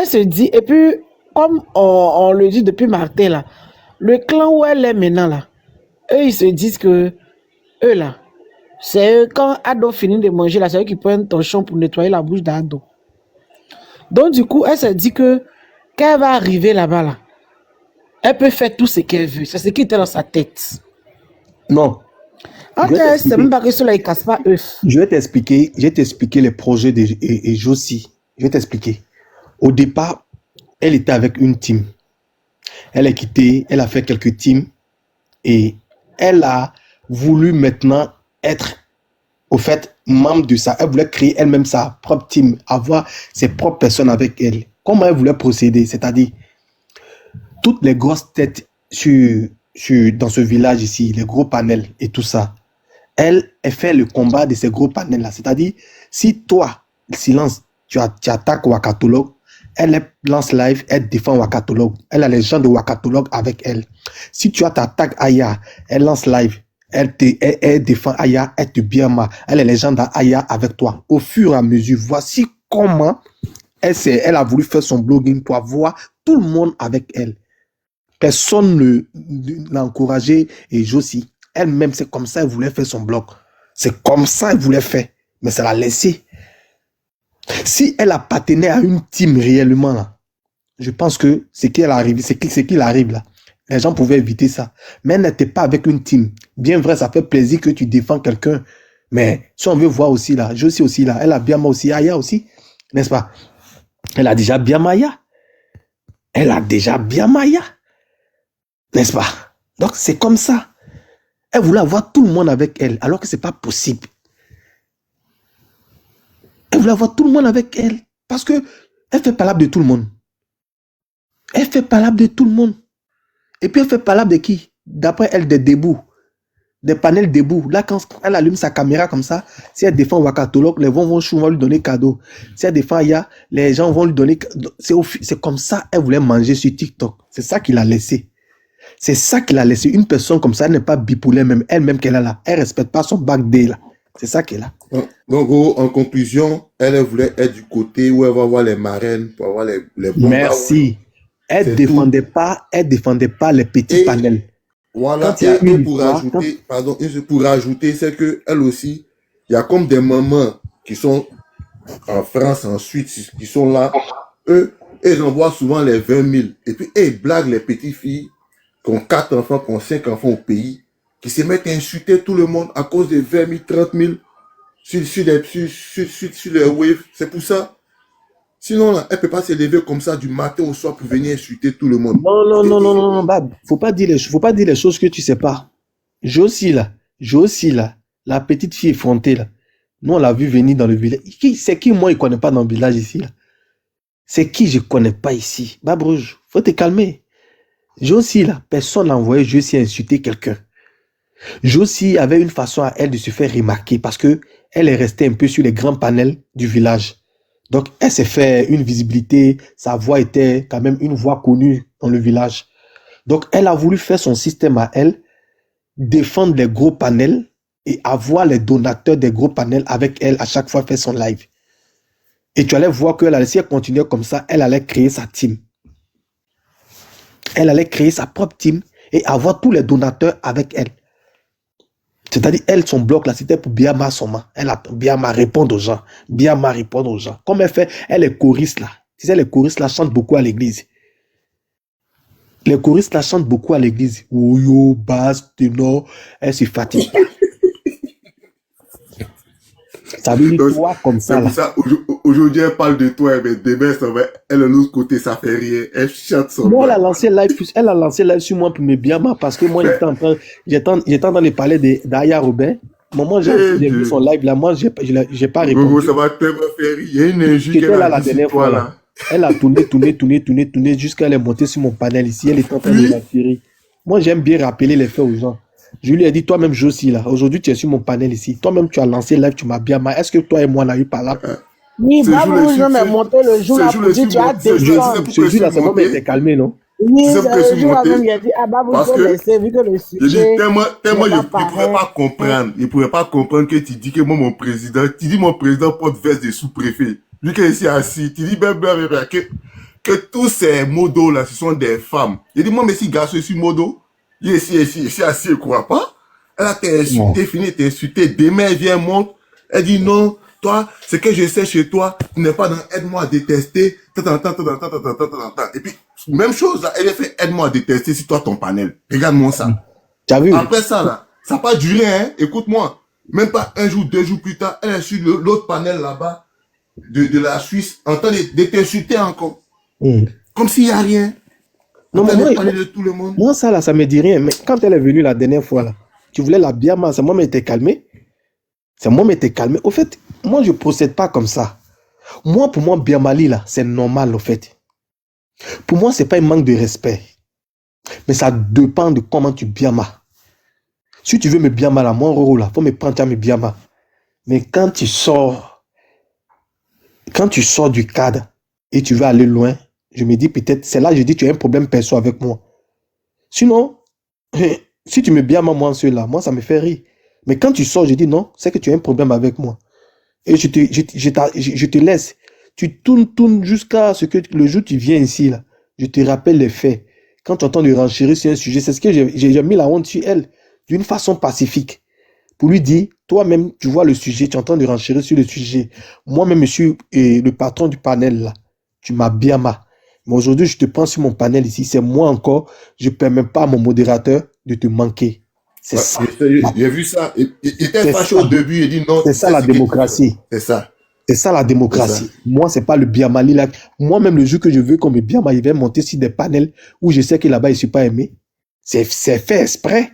elle se dit, et puis, comme on le dit depuis Martin, là, le clan où elle est maintenant, là, eux, ils se disent que, eux, là, c'est eux, quand Ado finit de manger, là, c'est eux qui prennent un torchon pour nettoyer la bouche d'Ado. Donc, du coup, elle se dit que, quand elle va arriver là-bas, là, elle peut faire tout ce qu'elle veut. C'est ce qui était dans sa tête. Non. En Je vais fait, c'est t'expliquer. même pas que cela, il casse pas œuf. Je vais t'expliquer les projets de et Josie. Je vais t'expliquer. Au départ, elle était avec une team. Elle est quittée, elle a fait quelques teams et elle a voulu maintenant être, au fait, membre de ça. Elle voulait créer elle-même sa propre team, avoir ses propres personnes avec elle. Comment elle voulait procéder? C'est-à-dire, toutes les grosses têtes dans ce village ici, les gros panels et tout ça, elle fait le combat de ces gros panels-là. C'est-à-dire, si toi, silence, tu attaques Wakatolog, elle lance live, elle défend Wakatolog. Elle a les gens de Wakatolog avec elle. Si tu attaques Aya, elle lance live, elle défend Aya, elle te biama. Elle a les gens d'Aya avec toi. Au fur et à mesure, voici comment elle a voulu faire son blogging pour avoir tout le monde avec elle. Personne ne l'a encouragé et Josie. Elle-même, c'est comme ça elle voulait faire son blog. C'est comme ça elle voulait faire. Mais ça l'a laissé. Si elle appartenait à une team réellement, là, je pense que ce qui arrive là, les gens pouvaient éviter ça. Mais elle n'était pas avec une team. Bien vrai, ça fait plaisir que tu défends quelqu'un. Mais si on veut voir aussi là, Josie aussi là, elle a bien aussi, Aya aussi, n'est-ce pas? Elle a déjà bien Maya. Elle a déjà bien Maya. N'est-ce pas? Donc c'est comme ça. Elle voulait avoir tout le monde avec elle, alors que ce n'est pas possible. Elle voulait avoir tout le monde avec elle, parce que elle fait palabre de tout le monde. Elle fait palabre de tout le monde. Et puis elle fait palabre de qui? D'après elle, des debout. Des panels debout. Là, quand elle allume sa caméra comme ça, si elle défend Wakatolog, les gens vont lui donner cadeau. Si elle défend Aya, les gens vont lui donner cadeau. C'est comme ça elle voulait manger sur TikTok. C'est ça qu'il a laissé. C'est ça qu'il a laissé. Une personne comme ça, elle n'est pas bipolaire même. Elle-même qu'elle a là. Elle ne respecte pas son back day là. C'est ça qu'elle a. Donc, en conclusion, elle voulait être du côté où elle va avoir les marraines pour avoir les bons. Merci. Elle ne défendait pas les petits panels. Voilà. Et pour rajouter, c'est que elle aussi, il y a comme des mamans qui sont en France, en Suisse, qui sont là. Eux, ils envoient souvent les 20 000. Et puis, ils blaguent les petites filles qui ont 4 enfants, qui ont 5 enfants au pays, qui se mettent à insulter tout le monde à cause de 20 000, 30 000 sur les waves. C'est pour ça. Sinon, là, elle ne peut pas se lever comme ça du matin au soir pour venir insulter tout le monde. Non, Bab. Faut pas dire les choses que tu sais pas. Josie là, la petite fille effrontée là. Nous, on l'a vu venir dans le village. C'est qui, moi, il ne connaît pas dans le village ici là? C'est qui je ne connais pas ici? Bab Rouge, faut te calmer. Josie là, personne n'a envoyé Josie insulter quelqu'un. Josie avait une façon à elle de se faire remarquer parce que elle est restée un peu sur les grands panels du village. Donc, elle s'est fait une visibilité, sa voix était quand même une voix connue dans le village. Donc, elle a voulu faire son système à elle, défendre les gros panels et avoir les donateurs des gros panels avec elle à chaque fois faire son live. Et tu allais voir que si elle continuait comme ça, elle allait créer sa team. Elle allait créer sa propre team et avoir tous les donateurs avec elle. C'est-à-dire, elle, son bloc là, c'était pour Biama Soma. Elle a Biama répondre aux gens. Biama répondre aux gens. Comme elle fait, elle est choriste là. Tu sais, les choristes là chantent beaucoup à l'église. Les choristes là chantent beaucoup à l'église. Oyo, basse, ténor, elle se fatigue pas. Ça veut dire toi comme ça là. Ça, aujourd'hui, elle parle de toi, mais demain, ça va, elle, de l'autre côté, ça fait rien. Elle chante son Moi, elle a lancé live sur moi pour me Biama parce que moi, j'étais en train de parler d'Aya Robin. Moi, j'ai vu son live là, moi, j'ai pas répondu. Ça va tellement faire rire. Il y a une injure qu'elle a dit sur toi là. Elle a tourné jusqu'à elle est montée sur mon panel ici. Elle est en train de la tirer. Moi, j'aime bien rappeler les faits aux gens. Je lui ai dit, toi-même, Josie, là, aujourd'hui, tu es sur mon panel ici. Toi-même, tu as lancé live, tu m'as bien mal. Est-ce que toi et moi, on a eu par là? Oui, Babou, je m'ai monté le jour là pour dire, tu as descendu. Ce jour-là, c'est moi qui t'ai calmé, non? Oui, le jour là même, il a dit, ah, Babou, il faut laisser, vu que le sujet... Tellement, je ne pourrais pas comprendre. Il ne pourrait pas comprendre que tu dis que moi, mon président porte veste de sous-préfet. Lui qui est ici assis, tu dis, ben, que que tous ces modos là, ce sont des femmes. Il dit, moi, mais si garçon, je suis modo, il est ici, assis, il croit pas. Elle a t'insulté, fini, t'insulté. Demain, elle vient, monte. Elle dit, non, toi, ce que je sais chez toi, tu n'es pas dans aide-moi à détester. Et puis, même chose, là, elle a fait aide-moi à détester, si toi, ton panel. Regarde-moi ça. Tu as vu? Après ça, là, ça n'a pas duré, hein. Écoute-moi. Même pas un jour, 2 jours plus tard, elle est sur l'autre panel là-bas de la Suisse, en train de t'insulter encore. Comme s'il n'y a rien. Non, En train moi, de parler de tout le monde. moi, ça, là, ça me dit rien. Mais quand elle est venue la dernière fois, là, tu voulais la bien mal, c'est moi qui m'étais calmé. C'est moi qui m'étais calmé. Au fait, moi, je ne procède pas comme ça. Moi, pour moi, bien mali, là, c'est normal, au fait. Pour moi, ce n'est pas un manque de respect. Mais ça dépend de comment tu bien mal. Si tu veux me bien mal à mon rôle, là, faut me prendre à me bien mal. Mais quand tu sors du cadre et tu veux aller loin, je me dis peut-être, c'est là que je dis tu as un problème perso avec moi. Sinon, si tu me bien mal, moi, ceux-là, moi, ça me fait rire. Mais quand tu sors, je dis non, c'est que tu as un problème avec moi. Et je te laisse. Tu tournes jusqu'à ce que le jour où tu viens ici, là, je te rappelle les faits. Quand tu entends de renchérir sur un sujet, c'est ce que j'ai mis la honte sur elle, d'une façon pacifique. Pour lui dire, toi-même, tu vois le sujet, tu entends de renchérir sur le sujet. Moi-même, monsieur, le patron du panel, là, tu m'as bien mal. Mais aujourd'hui, je te prends sur mon panel ici, c'est moi encore, je ne permets pas à mon modérateur de te manquer. C'est ça. J'ai vu ça. Il était fâché au début, il dit non. C'est ça la démocratie. C'est ça. C'est ça la démocratie. Moi, c'est pas le biamali là. Moi-même, le jour que je veux qu'on me biamali, il va monter sur des panels où je sais que là-bas, il ne suis pas aimé. C'est fait exprès.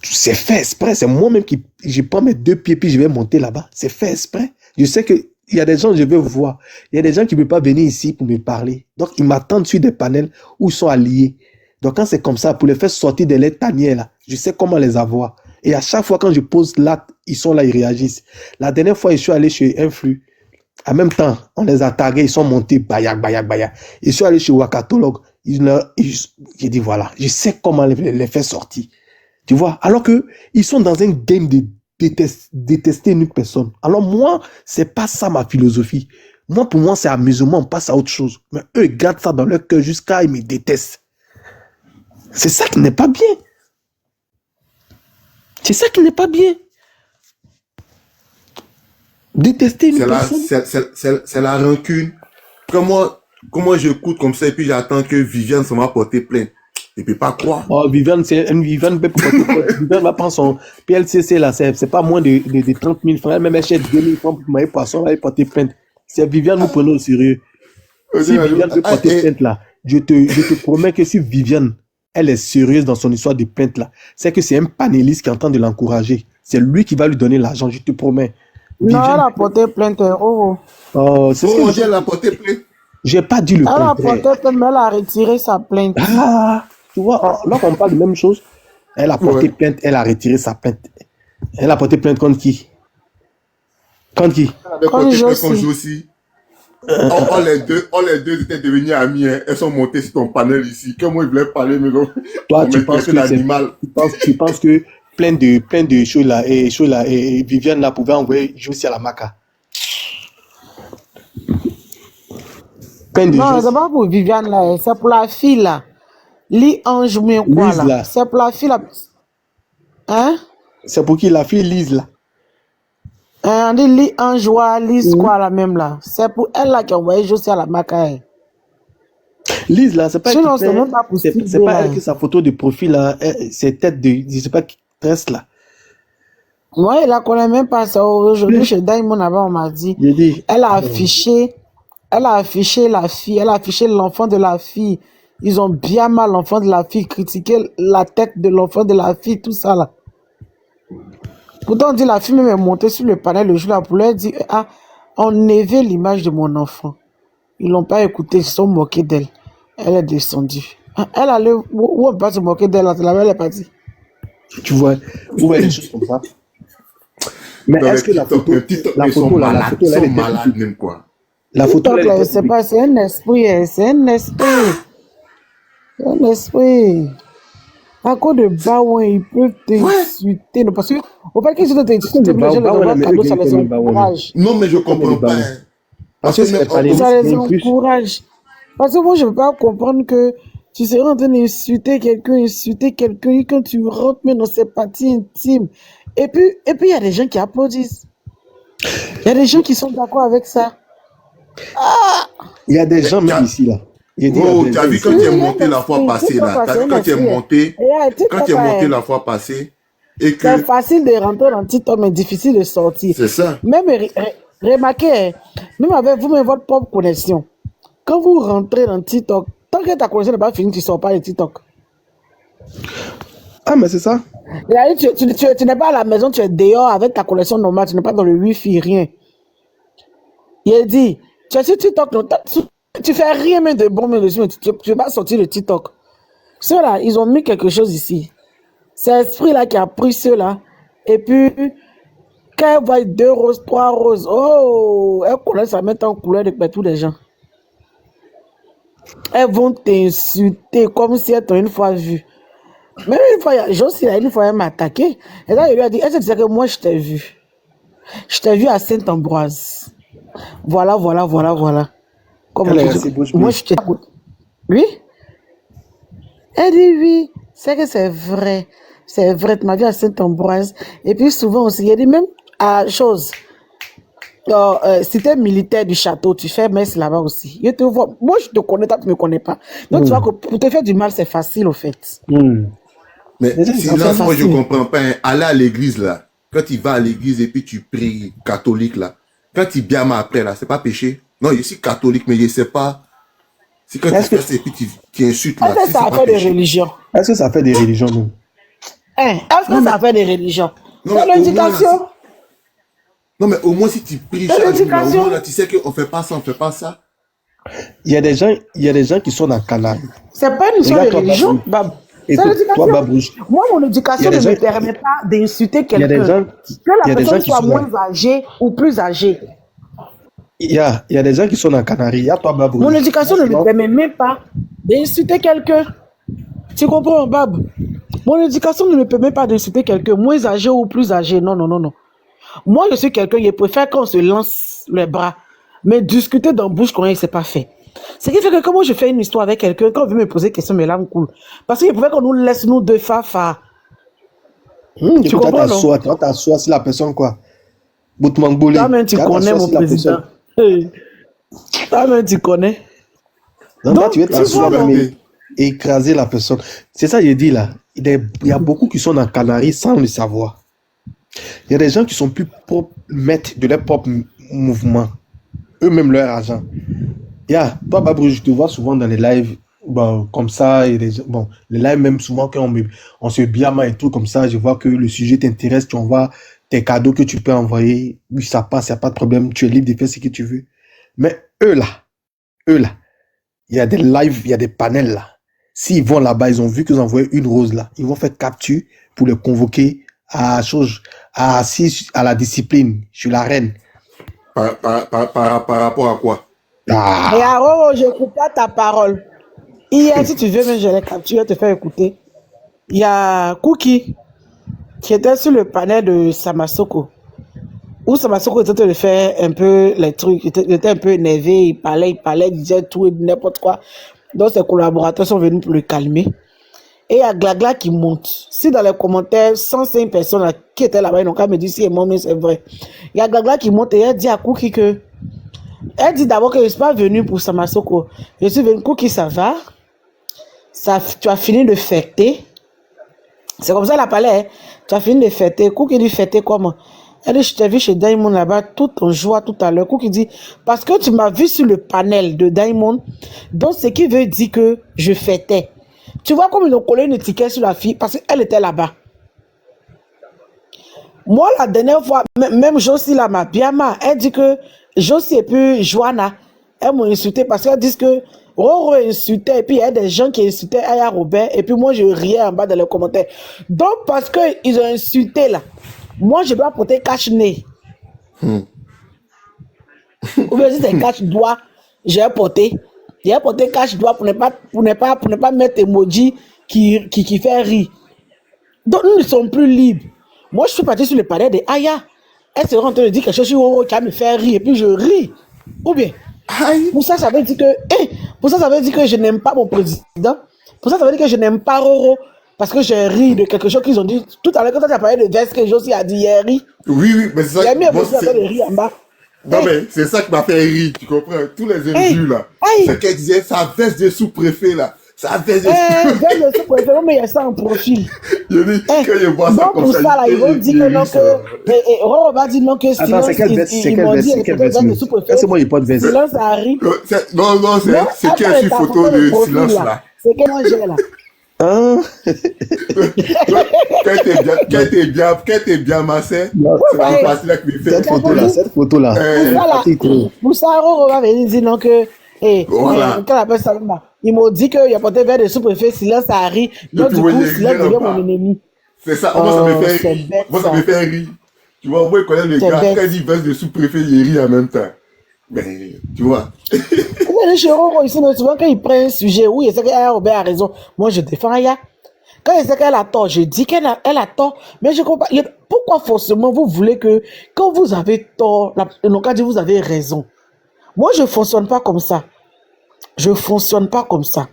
C'est fait exprès. C'est moi-même qui je prends mes 2 pieds puis je vais monter là-bas. C'est fait exprès. Je sais que il y a des gens que je veux voir. Il y a des gens qui ne peuvent pas venir ici pour me parler. Donc, ils m'attendent sur des panels où ils sont alliés. Donc, quand c'est comme ça, pour les faire sortir de les tanières là, je sais comment les avoir. Et à chaque fois quand je pose l'acte, ils sont là, ils réagissent. La dernière fois, je suis allé chez Influ. En même temps, on les a tagués, ils sont montés, bayak. Je suis allé chez Wakatolog. J'ai dit, voilà, je sais comment les faire sortir. Tu vois, alors que ils sont dans un game de détester une personne. Alors moi, c'est pas ça ma philosophie. Moi, pour moi, c'est amusement, on passe à autre chose. Mais eux, ils gardent ça dans leur cœur jusqu'à ils me détestent. C'est ça qui n'est pas bien. C'est ça qui n'est pas bien. Détester une personne. C'est la rancune. Comment j'écoute comme ça et puis j'attends que Viviane s'en va porter plainte. Et puis pas croire. Oh, Viviane, Viviane va prendre son PLCC là, c'est pas moins de 30 000 francs. Elle-même achète 2 000 francs pour mailler poisson, elle va porter plainte. C'est Viviane, nous prenons au sérieux. Si Viviane peut porter plainte là, je te promets que si Viviane, elle est sérieuse dans son histoire de plainte là, c'est que c'est un panéliste qui est en train de l'encourager. C'est lui qui va lui donner l'argent, je te promets. Viviane, non, elle a porté plainte. Oh, c'est ce que elle a porté plainte. J'ai pas dit le contraire. Elle a porté plainte, mais elle a retiré sa plainte. Ah, tu vois, là on parle de même chose. Elle a porté plainte, elle a retiré sa plainte. Elle a porté plainte contre qui? Contre qui? Elle avait porté plainte contre Josie. On les deux étaient devenus amis. Hein. Elles sont montées sur ton panel ici. Comment ils voulaient parler, mais toi, tu penses que l'animal. Tu penses que plein de choses là et Viviane là pouvait envoyer Josie à la maca. Non, c'est pas pour Viviane là, c'est pour la fille là. Li Ange mais quoi là? C'est pour la fille là. Hein? C'est pour qui la fille Lise là? On dit Li Ange ou Lise quoi là même là. C'est pour elle là qui a envoyé Josie à la macaille. Lise là, c'est pas sinon, c'est pas elle que sa photo de profil là, c'est tête de, je sais pas qui tresse là. Moi, elle la connaît même pas ça. Aujourd'hui, chez Diamond avant, on m'a dit. Elle a affiché la fille, elle a affiché l'enfant de la fille. Ils ont bien mal l'enfant de la fille, critiqué la tête de l'enfant de la fille, tout ça là. Pourtant, on dit la fille même est montée sur le panel le jour là pour leur dire, ah, enlevez l'image de mon enfant. Ils l'ont pas écouté, ils se sont moqués d'elle. Elle est descendue. Elle allait, où on peut se moquer d'elle, elle est partie. Tu vois, où est les choses comme ça? Mais est-ce que la photo là, malade même quoi. La photo là, c'est pas, c'est un esprit. À cause de Baouin, ils peuvent t'insulter. Parce que, au fait, qu'ils sont t'insulter, les gens les envoient cadeau, ça les encourage. Non, mais je comprends pas. Parce que ça les encourage. Parce que moi, je ne peux pas comprendre que tu serais en train d'insulter quelqu'un, quand tu rentres même dans ses parties intimes. Et puis, il y a des gens qui applaudissent. Il y a des gens qui sont d'accord avec ça. Il y a des gens même ici, là. J'ai dit, il y a Oh, des tu as gens vu ici. quand tu es Oui, monté la fois passée, là. Tu as vu quand tu es monté, quand tu es monté la fois passée, et c'est que facile de rentrer dans TikTok, mais difficile de sortir. c'est ça. Même, remarquez, hein, même avec vous-même votre propre connexion, quand vous rentrez dans TikTok, tant que ta connexion n'est pas finie, tu ne sors pas de TikTok. Ah, mais c'est ça. Tu n'es pas à la maison, tu es dehors avec ta connexion normale, tu n'es pas dans le Wi-Fi, rien. Il a dit, tu es sur TikTok, non, tu fais rien même de bon, mais dessus, mais tu vas sortir de TikTok. Ceux-là, ils ont mis quelque chose ici. C'est l'esprit-là qui a pris ceux-là. Et puis, quand elle voit 2 roses, 3 roses, oh, elle commence à mettre en couleur de tous les gens. Elles vont t'insulter comme si elles t'ont une fois vu. Même une fois, Josie, une fois, elle m'a attaqué. Et là, il lui a dit, est-ce que tu sais que moi, je t'ai vu? Je t'ai vu à Saint-Ambroise. Voilà. Comme Elle est je restée dis, bouche moi, bée. je t'ai... Oui? Elle dit oui, c'est que c'est vrai. C'est vrai, tu m'as vu à Saint-Ambroise. Et puis souvent aussi, il y a des même choses. Cité militaire du château, tu fais messe là-bas aussi. Je te vois. Moi, je te connais, toi, tu ne me connais pas. Donc, tu vois que pour te faire du mal, c'est facile, au fait. Mais Les gens, ils silence, sont moi je facile. comprends pas. Hein. Aller à l'église là, quand tu vas à l'église et puis tu pries catholique là, quand tu biames après là, c'est pas péché. Non, je suis catholique, mais je sais pas. C'est quand tu Est-ce que, fais ça et puis tu insultes là, Est-ce que si ça c'est a pas fait des péché. religions? est-ce que ça fait des religions, nous? Est-ce Non que mais, ça a fait des religions? non, C'est mais au moins là, l'éducation. non mais au moins si tu pries C'est chaque jour là, au l'éducation. moins là, tu sais qu'on fait pas ça, on fait pas ça. Il y a des gens qui sont dans Canaries. C'est pas une histoire de Regarde-toi, religion, Babou. Bab. C'est Écoute, toi, l'éducation. Babouche, Moi, mon il y éducation a ne des gens, me permet pas d'insulter il y a des quelqu'un. gens, Que il y la a des gens personne qui soit sont dans, moins âgée ou plus âgée. il y a des gens qui sont dans Canaries. Il y a toi, Mon Babouche. éducation Moi, ne me souvent, permet même pas d'insulter quelqu'un. Tu comprends, Bab? Mon éducation ne me permet pas d'insulter quelqu'un, moins âgé ou plus âgé. Non. Moi, je suis quelqu'un, je préfère qu'on se lance les bras. Mais discuter dans bouche quand c'est pas fait. Ce qui fait que comment je fais une histoire avec quelqu'un, quand on veut me poser des questions, mes larmes coulent. Parce qu'il pouvait qu'on nous laisse, nous deux, fa. Tu écoute, comprends, non? t'assois si la personne, quoi. Boutmangboulé. Toi-même, tu connais mon Si la personne. président. Hey. Toi-même, tu connais. Donc, toi, tu veux Donc, tu vois, t'asseoir non? même et écraser la personne. C'est ça, j'ai dit là. Il y a beaucoup qui sont dans Canaries sans le savoir. Il y a des gens qui sont plus maîtres de leur propre mouvement. Eux-mêmes leur argent. Toi, Babou, je te vois souvent dans les lives, bon, comme ça, et bon, les lives même souvent quand on se biama et tout comme ça, je vois que le sujet t'intéresse, tu envoies tes cadeaux que tu peux envoyer, oui, ça passe, il n'y a pas de problème, tu es libre de faire ce que tu veux. Mais eux là, il y a des lives, il y a des panels là. S'ils vont là-bas, ils ont vu qu'ils ont envoyé une rose là, ils vont faire capture pour les convoquer à la discipline, sur la reine. Par rapport à quoi? Et alors, je n'écoute pas ta parole. Hier, si tu veux, même je l'ai capturé, te faire écouter. Il y a Cookie qui était sur le panel de Samasoko. Où Samasoko était en train de faire un peu les trucs. Il était un peu énervé, il parlait, il disait tout et n'importe quoi. Donc ses collaborateurs sont venus pour le calmer. Et il y a Glagla qui monte. Si dans les commentaires, 105 personnes là, qui étaient là-bas, ils n'ont qu'à me dire si c'est moi, mais c'est vrai. Il y a Glagla qui monte et elle dit à Cookie que... Elle dit d'abord que je ne suis pas venue pour Samasoko. Je suis venue, Cookie, ça va. Tu as fini de fêter. C'est comme ça la palais. Hein? Tu as fini de fêter. Cookie dit fêter comment? Elle dit, je t'ai vu chez Diamond là-bas, tout en joie tout à l'heure. Cookie dit, parce que tu m'as vu sur le panel de Diamond, donc ce qui veut dire que je fêtais. Tu vois comme ils ont collé une étiquette sur la fille parce qu'elle était là-bas. Moi, la dernière fois, même Josie là, ma biama, elle dit que Josie et puis Joanna, elles m'ont insulté parce qu'elles disent que Roro insultait et puis il y a des gens qui insultaient Aya Robert et puis moi je riais en bas dans les commentaires. Donc parce qu'ils ont insulté là, moi je dois porter cache-nez. Ou bien si c'est cache-doigt, j'ai porté cache-doigt pour ne pas mettre emoji qui fait rire. Donc nous ne sommes plus libres. Moi je suis parti sur le panel de Aya. Elle se rend en train de dire quelque chose sur Roro qui va me faire rire et puis je ris. Ou bien, pour ça veut dire que, Pour ça, ça veut dire que je n'aime pas mon président. Pour ça, ça veut dire que je n'aime pas Roro. Parce que j'ai ri de quelque chose qu'ils ont dit. Tout à l'heure, quand tu as parlé de veste, que Josie a dit, hier ri. Oui, mais c'est ça. Il a mis un Moi, peu de rire en bas. non, mais c'est ça qui m'a fait rire, tu comprends? Tous les injures, là. C'est qu'elle disait, sa veste de sous-préfet, là. Sa veste de sous-préfet. Veste de sous-préfet, mais il y a ça en profil. Je dis, quand je vois ça Donc, comme pour ça, ça, là, ils vont dire que non, que. Roro va dire non, que Attends, silence. c'est quelle veste? C'est Ils quelle m'ont veste? dit, C'est quelle peut-être veste? veste de sous-préfet. C'est moi, il pas de veste. Silence a ri. Non, c'est qui est sur photo de silence, là. C'est que moi j'ai là. Hein? Quand t'es bien massé, c'est la partie là qui me fait. Cette photo-là. Pour ça, Roro va venir dire non que. Voilà. Quand appelle ça, ils m'ont dit qu'il y a peut-être vers de sous-préfet, silence a ri. Donc, du coup, silence devient mon ennemi. C'est ça, moi ça me fait rire. Moi ça me fait rire. Tu vois, moi je connais le gars, quand il dit veste de sous-préfet, il rit en même temps. Mais, tu vois. Chez Roro, ici, mais souvent quand il prend un sujet, oui, il sait qu'Aya Robert a raison. Moi, je défends Aya. Quand il sait qu'elle a tort, je dis qu'elle a tort. Mais je comprends. Pourquoi forcément vous voulez que, quand vous avez tort, le cas dit vous avez raison. Moi, je ne fonctionne pas comme ça. Je ne fonctionne pas comme ça.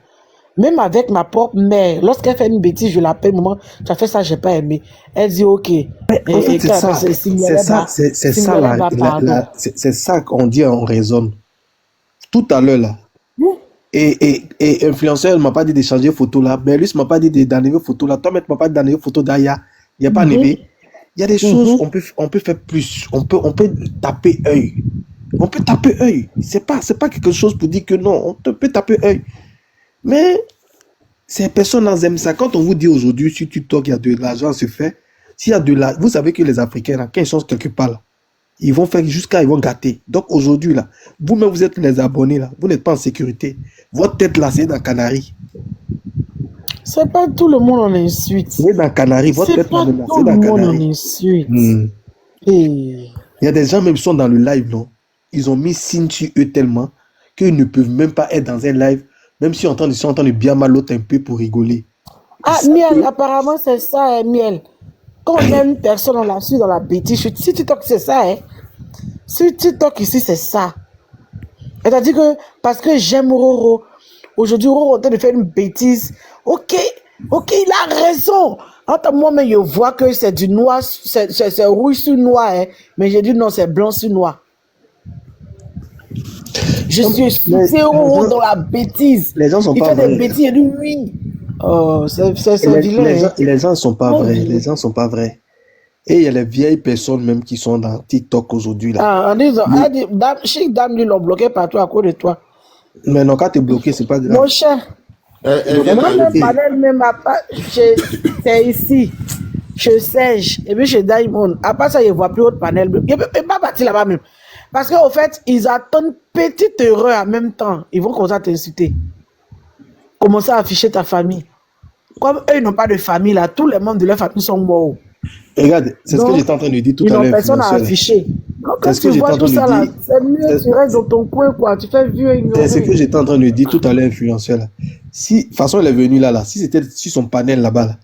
Même avec ma propre mère, lorsqu'elle fait une bêtise, je l'appelle, maman, tu as fait ça, je n'ai pas aimé. Elle dit, ok. En fait, c'est ça qu'on dit, on raisonne. Tout à l'heure, là. Et influenceur, elle ne m'a pas dit d'échanger photo là. Berlus ne m'a pas dit d'enlever photo là. Toi, tu ne m'as pas dit d'enlever photo d'Aya. Il n'y a pas enlevé. Il y a des choses, on peut faire plus. On peut taper œil. On peut taper œil. C'est pas quelque chose pour dire que non. On peut taper œil. Mais ces personnes aiment ça. Quand on vous dit aujourd'hui, sur TikTok, il y a de l'argent à se faire. S'il y a de l'argent, vous savez que les Africains, là, quand ils sont quelque part, là, ils vont faire jusqu'à, ils vont gâter. Donc aujourd'hui, là, vous-même, vous êtes les abonnés, là, vous n'êtes pas en sécurité. Votre tête, là, c'est dans Canaries. C'est pas tout le monde en insulte. C'est dans Canaries, votre tête, là, c'est dans Canaries. Il y a des gens, même, qui sont dans le live, non? Ils ont mis signe sur eux tellement qu'ils ne peuvent même pas être dans un live, même si ils sont en train de bien mal l'autre un peu pour rigoler. Ah, Miel, apparemment, c'est ça, Miel. Quand on aime personne, on la suit dans la bêtise. Si TikTok, c'est ça, hein. Si TikTok ici, c'est ça. C'est-à-dire que, parce que j'aime Roro, aujourd'hui, Roro est en train de faire une bêtise. Ok, il a raison. Entre moi-même, je vois que c'est du noir, c'est rouge sur noir, hein. Mais j'ai dit non, c'est blanc sur noir. Je suis Roro dans la bêtise. Les gens sont pas vrais. Il fait des bêtises, il dit oui. Oh, c'est vilain. Les gens sont pas vrais. Les gens sont pas vrais. Et il y a les vieilles personnes même qui sont dans TikTok aujourd'hui là. Ah, en disant, Chic Dame, ils l'ont bloqué partout à cause de toi. Mais non, quand tu es bloqué, c'est pas grave. Mon cher, moi-même, c'est ici. Je sèche. Et puis chez Diamond. À part ça, ils ne voient plus autre panel. Ils ne peuvent pas partir là-bas même. Parce qu'au fait, ils attendent petite erreur en même temps. Ils vont commencer à t'insulter. Commencer à afficher ta famille. Comme eux, ils n'ont pas de famille là, tous les membres de leur famille sont morts. Regarde, c'est ce que j'étais en train de dire tout à l'heure. Ils n'ont personne à afficher. Quand tu vois tout ça là, c'est mieux, tu restes dans ton coin, quoi. Tu fais vieux et ignoré. C'est ce que j'étais en train de dire tout à l'heure, influenceur là. Si, de toute façon, elle est venue là, si c'était sur son panel là-bas, là,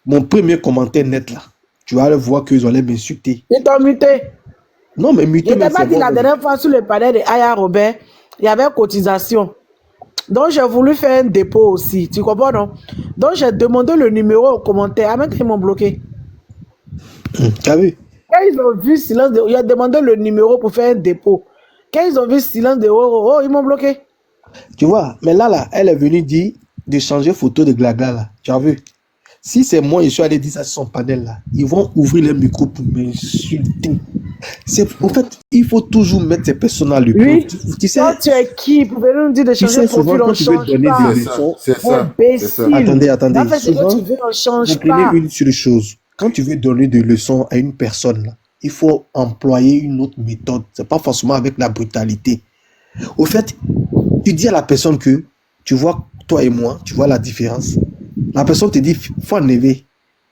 mon premier commentaire net là, tu vas voir qu'ils allaient m'insulter. Ils t'ont muté. Non, mais muté. Je t'ai pas dit la dernière fois sur le panel de Aya Robert, il y avait cotisation. Donc, j'ai voulu faire un dépôt aussi. Tu comprends, non? Donc, j'ai demandé le numéro au commentaire. Ah, même qu'ils m'ont bloqué. T'as vu? Quand ils ont vu silence de... Il a demandé le numéro pour faire un dépôt. Quand ils ont vu silence de... Oh, ils m'ont bloqué. Tu vois, mais là, elle est venue dire de changer photo de Glagla, là. Tu as vu? Si c'est moi, je suis allé dire ça sur son panel, là, ils vont ouvrir le micro pour m'insulter. En fait, il faut toujours mettre ces personnes à l'épreuve. Oui. Tu sais, quand tu es qui? Vous pouvez nous dire de changer de profil, on change pas. C'est ça. Attendez. Souvent, tu veux, on change vous prenez une seule chose. Quand tu veux donner des leçons à une personne, là, il faut employer une autre méthode. C'est pas forcément avec la brutalité. Au fait, tu dis à la personne que, tu vois, toi et moi, tu vois la différence. La personne te dit, faut enlever.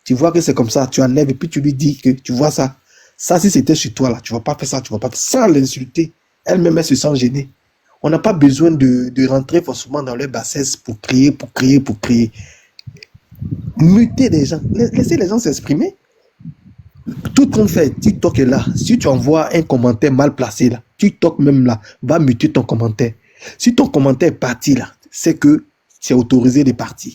Tu vois que c'est comme ça, tu enlèves et puis tu lui dis que tu vois ça. Ça, si c'était chez toi, là, tu vas pas faire ça, tu vas pas faire ça, sans l'insulter. Elle-même, elle se sent gênée. On n'a pas besoin de rentrer forcément dans leur bassesse pour crier. Muter des gens. Laissez les gens s'exprimer. Tout compte fait, TikTok est là. Si tu envoies un commentaire mal placé, là, TikTok même là, va muter ton commentaire. Si ton commentaire est parti là, c'est que c'est autorisé de partir.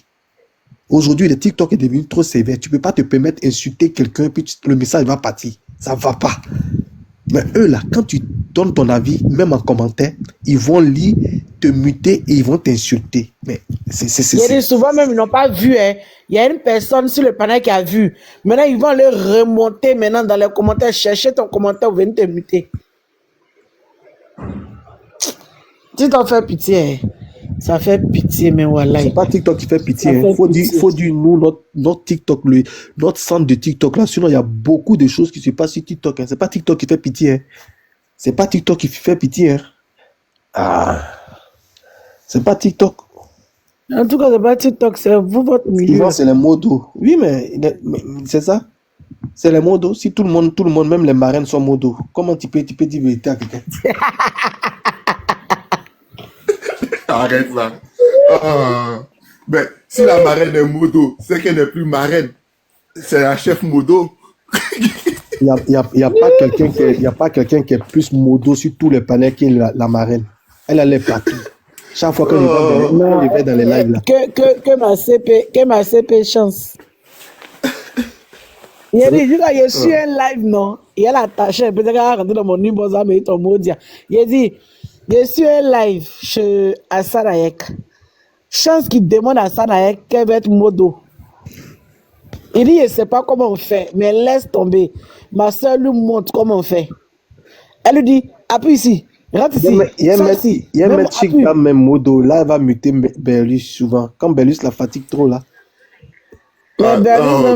Aujourd'hui, le TikTok est devenu trop sévère. Tu ne peux pas te permettre d'insulter quelqu'un, puis le message va partir. Ça ne va pas. Mais eux là, quand tu donnes ton avis, même en commentaire, ils vont lire, te muter et ils vont t'insulter. Mais souvent même, ils n'ont pas vu. Hein. Il y a une personne sur le panel qui a vu. Maintenant, ils vont aller remonter maintenant dans les commentaires, chercher ton commentaire ou venir te muter. Tu t'en fais pitié. Hein. Ça fait pitié, mais voilà. C'est pas TikTok qui fait pitié. Il faut dire, nous, notre TikTok, notre centre de TikTok, là, sinon il y a beaucoup de choses qui se passent sur TikTok. Hein. C'est pas TikTok qui fait pitié. Hein. C'est pas TikTok qui fait pitié. Hein. Ah. C'est pas TikTok. En tout cas, c'est pas TikTok, c'est vous, votre milieu. Souvent, c'est les mots d'eau. Oui, mais c'est ça. C'est les mots d'eau. Si tout le monde, même les marraines sont mots d'eau, comment tu peux dire vérité à quelqu'un? Arrête là. Ben, si la marraine est modo, c'est qu'elle n'est plus marraine. C'est la chef modo. Il n'y a pas quelqu'un qui est plus modo sur tous les panels que la marraine. Elle est partout. Chaque fois que je vais dans les lives là. Que ma CP chance. Il a dit, je suis un live, non? Et elle a attaché, peut-être qu'elle a rentré dans mon numéro, mais ton mot dit. Il a dit, je suis un live chez Hassan Hayek. Chance qu'il demande à Hassan Hayek qu'elle va être modo. Il dit, je ne sais pas comment on fait, mais laisse tomber. Ma soeur lui montre comment on fait. Elle lui dit, appuie ici. Rentre ici. Il y a un mec chic dans même modo. Là, elle va muter Berlus souvent. Quand Berlus la fatigue trop là. Mais non.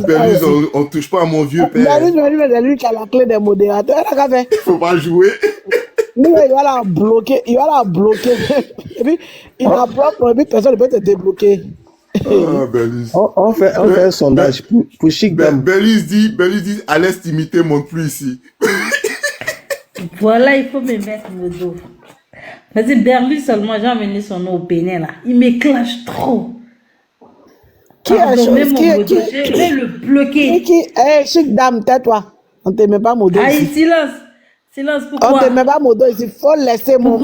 Berlus, on touche pas à mon vieux père. Berlus, c'est lui qui a la clé des modérateurs. Il faut pas jouer. Lui, il va la bloquer. Et puis, il a propre, et puis personne ne peut te débloquer. On fait un sondage pour Chic Dame. Berlus dit, à l'est imiter monte plus ici. Voilà, il faut me mettre le dos. Vas-y, Berlus seulement, j'ai amené son nom au pénin là. Il me clash trop. Qui a Je vais le bloquer. Chic Dame, tais-toi. On ne te met pas modo ici. Silence, pourquoi? On ne te met pas modo ici. Faut laisser mon.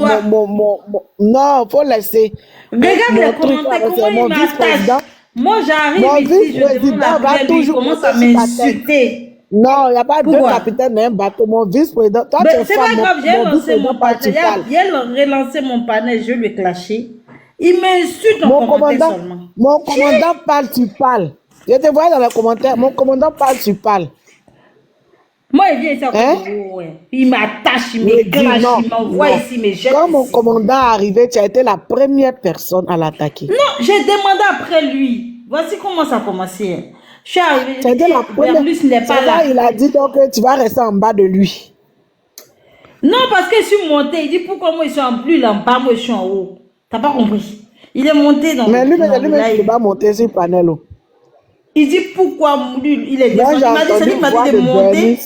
Non, faut laisser. Regarde les commentaires, comment il m'attache. Moi, j'arrive ici, je demande la paix, il commence à m'insulter. Non, il n'y a pas deux capitaines dans un bateau. Mon vice-président. C'est pas grave, j'ai lancé mon panel. Il a relancé mon panel, je lui ai clashé. Il m'insulte en commentaire seulement. Mon commandant parle, tu parles. Je te vois dans les commentaires. Mon commandant parle, tu parles. Moi, il vient ici à il m'attache, il me clash, il m'envoie ici, il me jette. Quand mon commandant est arrivé, tu as été la première personne à l'attaquer. Non, j'ai demandé après lui. Voici comment ça a commencé. Je suis arrivé. Tu as été la première. N'est pas là. Il a dit donc que tu vas rester en bas de lui. Non, parce que je suis monté. Il dit pourquoi moi je suis en plus là en bas, moi je suis en haut. T'as pas compris? Il est monté dans mais lui, il ne peut pas monter sur le panel. Il dit pourquoi lui, il est descendu. Il m'a dit de monter.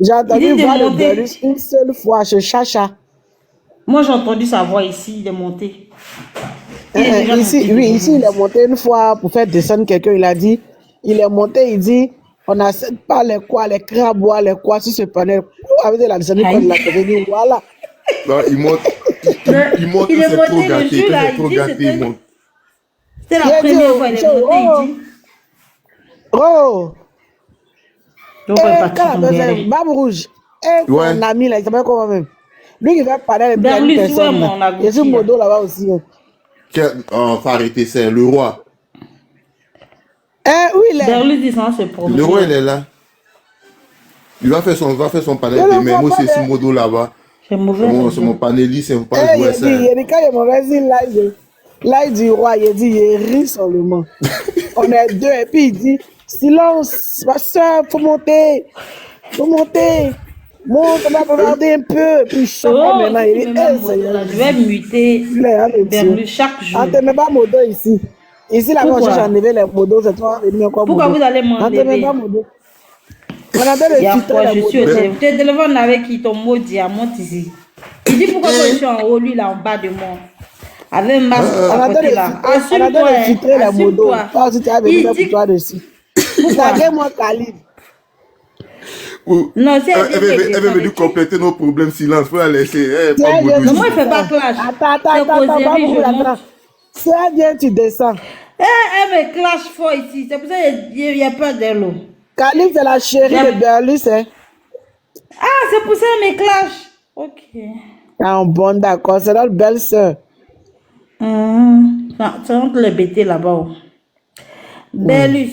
J'ai entendu voir le Berlus une seule fois chez Chacha. Moi, j'ai entendu sa voix ici, il est monté. Ici, il est monté une fois pour faire descendre quelqu'un. Il a dit, il est monté, il dit, on n'accepte pas les crabois, les quoi sur ce panel. Avec la descendue, il a dit, voilà. Non, il monte, il est trop gâté, c'était la première fois, il est monté, il dit. Oh! Barbe Rouge. Mon ami là, il s'appelle comment même? Lui qui va parler avec une personne. Il y a ce modo là-bas aussi. Faut arrêter, c'est le roi. Oui, il est. Le roi, il est là. Il va faire son panel de même. Moi, c'est ce modo là-bas. C'est mon panéliste, c'est pas jouer ça. Il dit, quand il est mauvais, live du roi, il dit, il rit seulement. On est deux, et puis il dit, silence, ma soeur, faut monter. Monte, on va regarder un peu. Puis maintenant, il dit, je vais muter Berlus chaque jour. On ne te met pas modo ici. Ici, là, quand je cherche à enlever les modos, c'est toi, pourquoi vous allez m'enlever? On ne te met pas modo. Je suis au téléphone. Tu es téléphone avec qui ton mot dit, monte ici. Il dit pourquoi je suis en haut, lui là en bas de moi. Avec un masque à côté là. Assume-toi. Il dit toi dessus. Vous savez moi Khalid. Non, c'est elle qui est Elle veut venir compléter nos problèmes silence. Faut la laisser. Elle est pas Tiens, bonne. Non, moi, il fait pas clash. Attends, C'est va causerie, vous je la monte. trace. Si elle vient, tu descends. Elle me clash fort ici. C'est pour ça qu'il n'y a pas d'elle. Khalid, c'est la chérie Yep. de Berlus, hein. Ah, c'est pour ça qu'elle me clash. Ok. Ah, bon, d'accord, c'est notre belle-sœur. Non, c'est entre les BT là-bas. Bellus,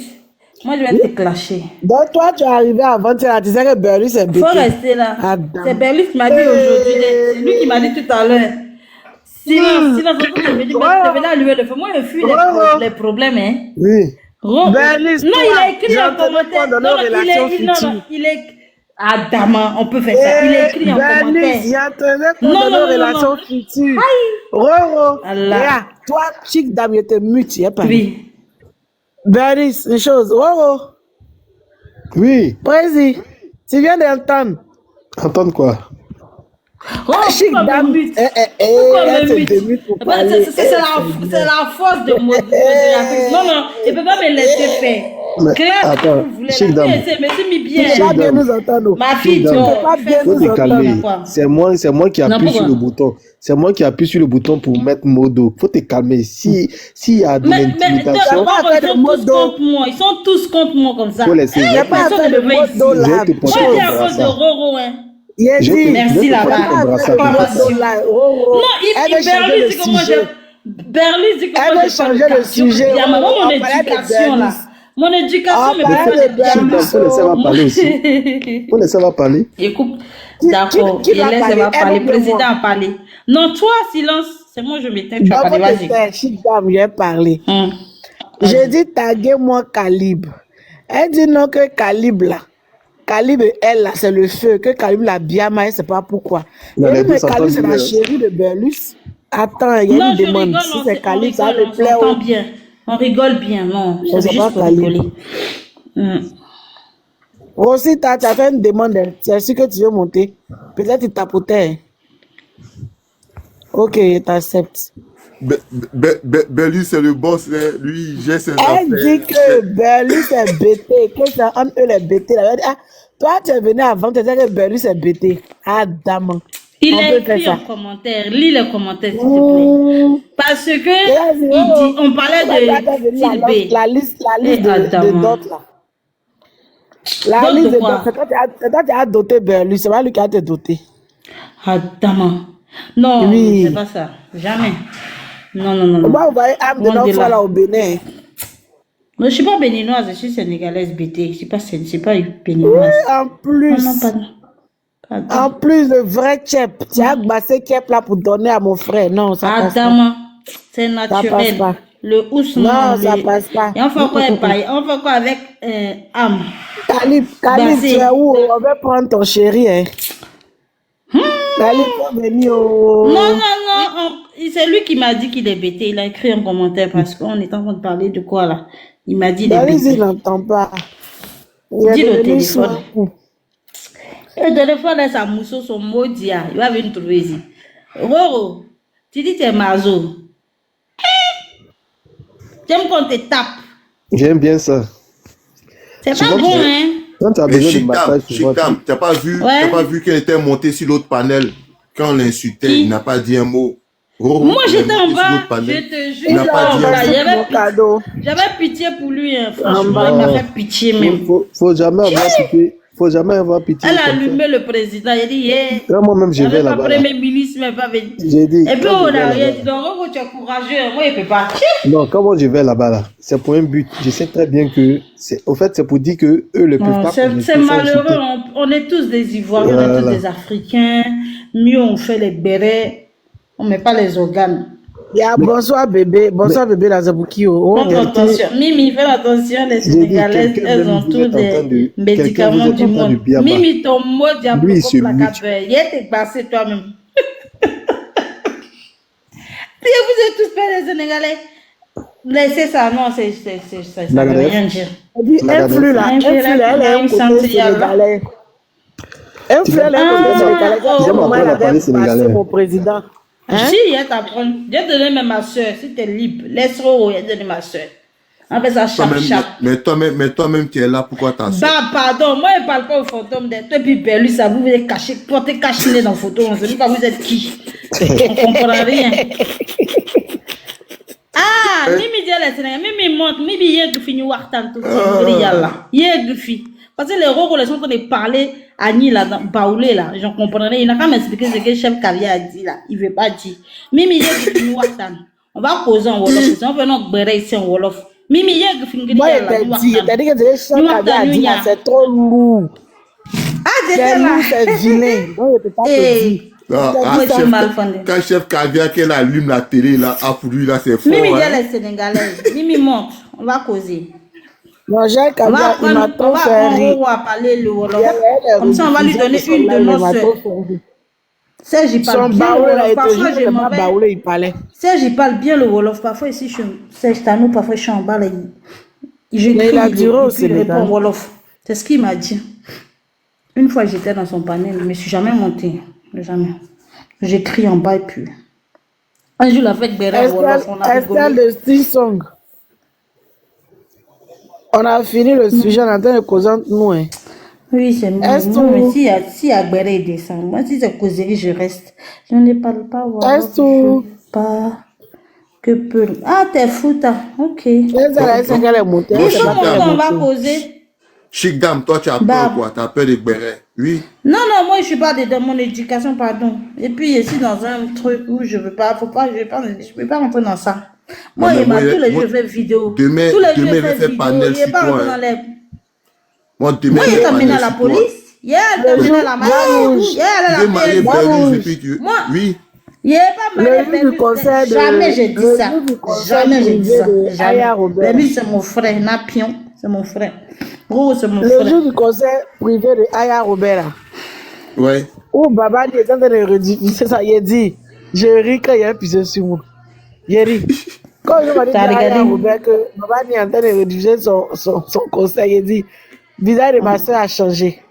moi je vais te clasher. Donc, toi, tu es arrivé avant, tu sais que Berlus est bêté. Faut rester là. Adam. C'est Bellus qui m'a dit aujourd'hui. C'est lui qui m'a dit tout à l'heure. Silence, silence, on est venu à lui le feu. Moi, je fuis les problèmes, hein. Oui. Berlus, Non, toi, il a écrit j'ai en entendu commentaire. quoi dans nos relations futures. Il est. Adam, on peut faire ça. Il a écrit en Berlus, commentaire. j'ai entendu quoi Non, dans non, nos non, relations non. futures. Roro, Allah. regarde, toi, chic dame, il était mute, il n'y a pas. Oui. Berlus, une chose. Roro, Oui, Prési, tu viens d'entendre. entendre quoi? Oh, Chic pourquoi dame, me mute? elle me se mute? démute pour Eh ben, parler. c'est la force de modératrice. Non, non, il ne peut pas me laisser faire. Mais, Claire, attends, vous voulez chic la dame. mais c'est mis Tu bien. peux pas bien nous entendre. Ma fille, Chic tu dame. Tu peux pas bien Faut nous te entendre. calmer. quoi. C'est moi qui Non, appuie sur pourquoi? le bouton. C'est moi qui appuie sur le bouton pour mettre modo. Faut te calmer. S'il y a de Mais l'intimidation, pas d'abord, fait ils de sont tous modo. contre moi. Ils sont tous contre moi comme ça. faut laisser. Il n'y a pas Personne fait ne de me veut ici. modo Je vais là. te porter Moi, ton j'étais à cause de brassard. Roro, hein. Il a Je dit, te- Merci je te là-bas. porte ton brassard. pas Pas fait de modo là. Roro, Non, elle veut changer Berlus le dit que moi, sujet. Berlus dit que Elle moi, veut je parle changer le cardio, sujet. bien, mais moi, On mon parlait de éducation, là. Berlus. Mon éducation On me parlait permet de de Chic dame, faut laisser elle va parler aussi. Faut laisser elle va parler. Écoute, Qui- d'accord, qui et va laisse, parler? elle va Elle parler. ou bien Président moi? a parlé. Non, toi, silence. C'est moi, je m'éteins, tu vas D'abord, parler, vas-y. chic dame, je vais parler. Hum. J'ai dit taguez-moi Calibre. Elle dit non que Calibre là. Calibre, elle là, c'est le feu. Que Calibre la bien, mais elle ne sait pas pourquoi. Non, J'ai les dit, deux mais s'entendent Calibre, c'est la bien. chérie de Berlus. Attends, il y a Non, une je demande. rigole, Si on c'est Calibre, ça rigole, me on plaît. s'entend bien. On rigole bien, non, On c'est s'en juste va pour Calibre. rigoler. Hum. Aussi, tu as fait une demande. C'est sûr que tu veux monter. Peut-être tu tapotais. Ok, je t'accepte. Bellu, c'est le boss. Hein. Lui, il gère ses Elle dit que Berlus est bêté, que c'est entre eux les bêtés. Elle dit, ah, toi, tu es venu avant, tu disais que Berlus est bêté. Ah, dame. Il On a peut faire écrit ça. en commentaire, lis les commentaires s'il te plaît. Mmh. Parce que Vas-y, il oh, dit, on parlait de Tilbé. la liste Et de Adam. dots là. La Dots liste de de quoi? dots, c'est toi qui as doté Berlus, c'est pas lui qui a te doté. Adam. Non, Oui. c'est pas ça. Jamais. Non, non, non. On non. va envoyer âme de Loin de notre là. frère là au Bénin. Non, je suis pas béninoise, je suis sénégalaise BT. Je suis pas béninoise. En plus, Non, non, pardon. Pardon. en plus de vrai chep, tu as bassé chep là pour donner à mon frère. Non, ça passe pas. Adam, c'est passe naturel. pas. Le houssement. Non, ça passe pas. Et on fait quoi on fait quoi avec âme? Khalid, Bassé. tu es où? On va prendre ton chéri, hein. Khalid, faut venir au... Non, non, non. C'est lui qui m'a dit qu'il est bêté. Il a écrit un commentaire parce qu'on est en train de parler de quoi là. Il m'a dit qu'il est Berlus, il bêté. n'entend pas. Dis le téléphone. soin. Le téléphone là, ça mousseau, son maudit. Il va venir trouver ici. Roro, tu dis que tu es mazo. J'aime qu'on te tape. J'aime bien ça. C'est Tu pas vois bon, que- hein? Quand tu as Mais besoin de Chikdam, massage, tu vois. Chikdam, t'as pas vu qu'elle était montée sur l'autre panel quand on l'insultait, Qui? il n'a pas dit un mot. Roro, Moi, il est j'étais en monté sur bas. l'autre Je panel. te jure. Il n'a pas dit un mot. Mon cadeau. J'avais pitié pour lui, hein. Franchement, bas. il m'a fait pitié même. Faut jamais avoir pitié. Faut jamais avoir pitié. Elle a comme ça. allumé le président. Il a dit, yeah. Quand moi-même je vais J'avais pas là-bas. là. premier ministre, mais pas venu. J'ai dit. Et puis, quand on je vais a rien là-bas, dit. Donc, Roro, tu es courageux. Moi, il peut pas. Non, quand moi je vais là-bas, là, c'est pour un but. Je sais très bien que, au fait, c'est pour dire que eux ne peuvent Non, pas. c'est malheureux. On est tous des Ivoiriens, on est tous Voilà. des Africains. Mieux, on fait les bérets. On met pas les organes. Yeah, bonsoir bébé. Bonsoir bébé Lazabouki. Oh, Faites attention. Mimi, fais attention. Les J'ai dit, Sénégalaises, quelqu'un elles même ont vous tous êtes en train des de- quelqu'un médicaments vous êtes du en train de monde. bien bas. Mimi, ton mot diable Lui, il comme se la mute. capelle. Il est passé toi-même. Si vous êtes tous pas les Sénégalais, laissez ça. Non, ça ne La veut grève. rien dire. influe là, Influe là, elle est un il côté sentit, yallah. sénégalais. Influe, elle est un côté sénégalais. oh. J'aime Comment elle apprendre à parler avait sénégalais. passé mon président. Hein? Si, il y a ta prendre. J'ai donné même ma soeur. Si tu es libre, laisse Roro, il a donné ma soeur. On appelle ça chap-chap. Mais toi-même, tu es là, pourquoi t'as ça? Bah, pardon, moi, je ne parle pas au fantôme de toi, puis Berlu, ça vous êtes caché, toi, t'es caché dans la photo, on ne sait pas vous êtes qui. On ne comprend rien. Ah, Mimi dit à la Sénégal, Mimi monte, Mimi yé fini wartan tout yé fi. Parce que les rôles sont en train de parler à Ni là, dans Baoulé là, j'en comprendrais. Il n'a qu'à m'expliquer ce que le chef Carrière a dit là, il ne veut pas dire. Mimi yé fini wartan. On va causer en Wolof, on va nous bérer ici en Wolof. Mimi yé fini Moi, t'as dit que le chef Carrière a dit là, c'est trop lourd. Ah, C'est j'étais là. lourd, c'est vilain. Donc, je peux pas te dire. Quand chef Caviar qu'elle allume la télé là, pour lui là c'est fort. Mimi dit les Sénégalais, Mimi monte, on va causer. Non, j'ai On Carrière, il m'a trop fait rire. va parler le Wolof. Comme ça, on va lui donner une de nos soeurs. Serge, il parle bien le Wolof. Parfois, je m'en vais. Serge, il parle bien le Wolof. Parfois, ici, Serge Tanou, parfois, je suis en bas là. Il a duré au Sénégal. Wolof. C'est ce qu'il m'a dit. Une fois, j'étais dans son panel, je ne me suis jamais montée. Jamais. J'écris en bas et puis. Un jour, avec Béra Wolof, on a rigolé. Estelle de Sting-Song. On a fini le sujet, on est en train de causer entre nous. Hein. Oui, c'est moi. Mais si Agbéré descend, moi, si c'est causerie, je reste. Je ne parle pas Wolof. Je pas que peu. Ah, t'es fou, t'as. Ok. Il faut monter, on va causer. Chic dame, toi tu as peur quoi? Tu as peur des bérets? Oui. Non, moi je suis pas dans mon éducation, pardon. Et puis je suis dans un truc où je veux pas, je peux pas rentrer dans ça. Moi, tous les jours je fais vidéo. Demain, je fais panel sur toi. Moi, il est amené à la police. Il est amené à la mariage. Il est oui. Il n'est pas marié. Jamais j'ai dit ça. Jamais j'ai dit ça. Jamais. C'est mon frère, Napion. C'est mon frère. Gros, c'est mon frère. Le jour du conseil privé de Aya Robert. Ouais. Où Baba est en train de rediffuser ça, il a dit, je ris quand il y a un pisé sur moi. Il rit. Quand je m'ai dit à Aya Robert que Baba est en train de rediffuser son conseil, il a dit, le visage de ma soeur a changé.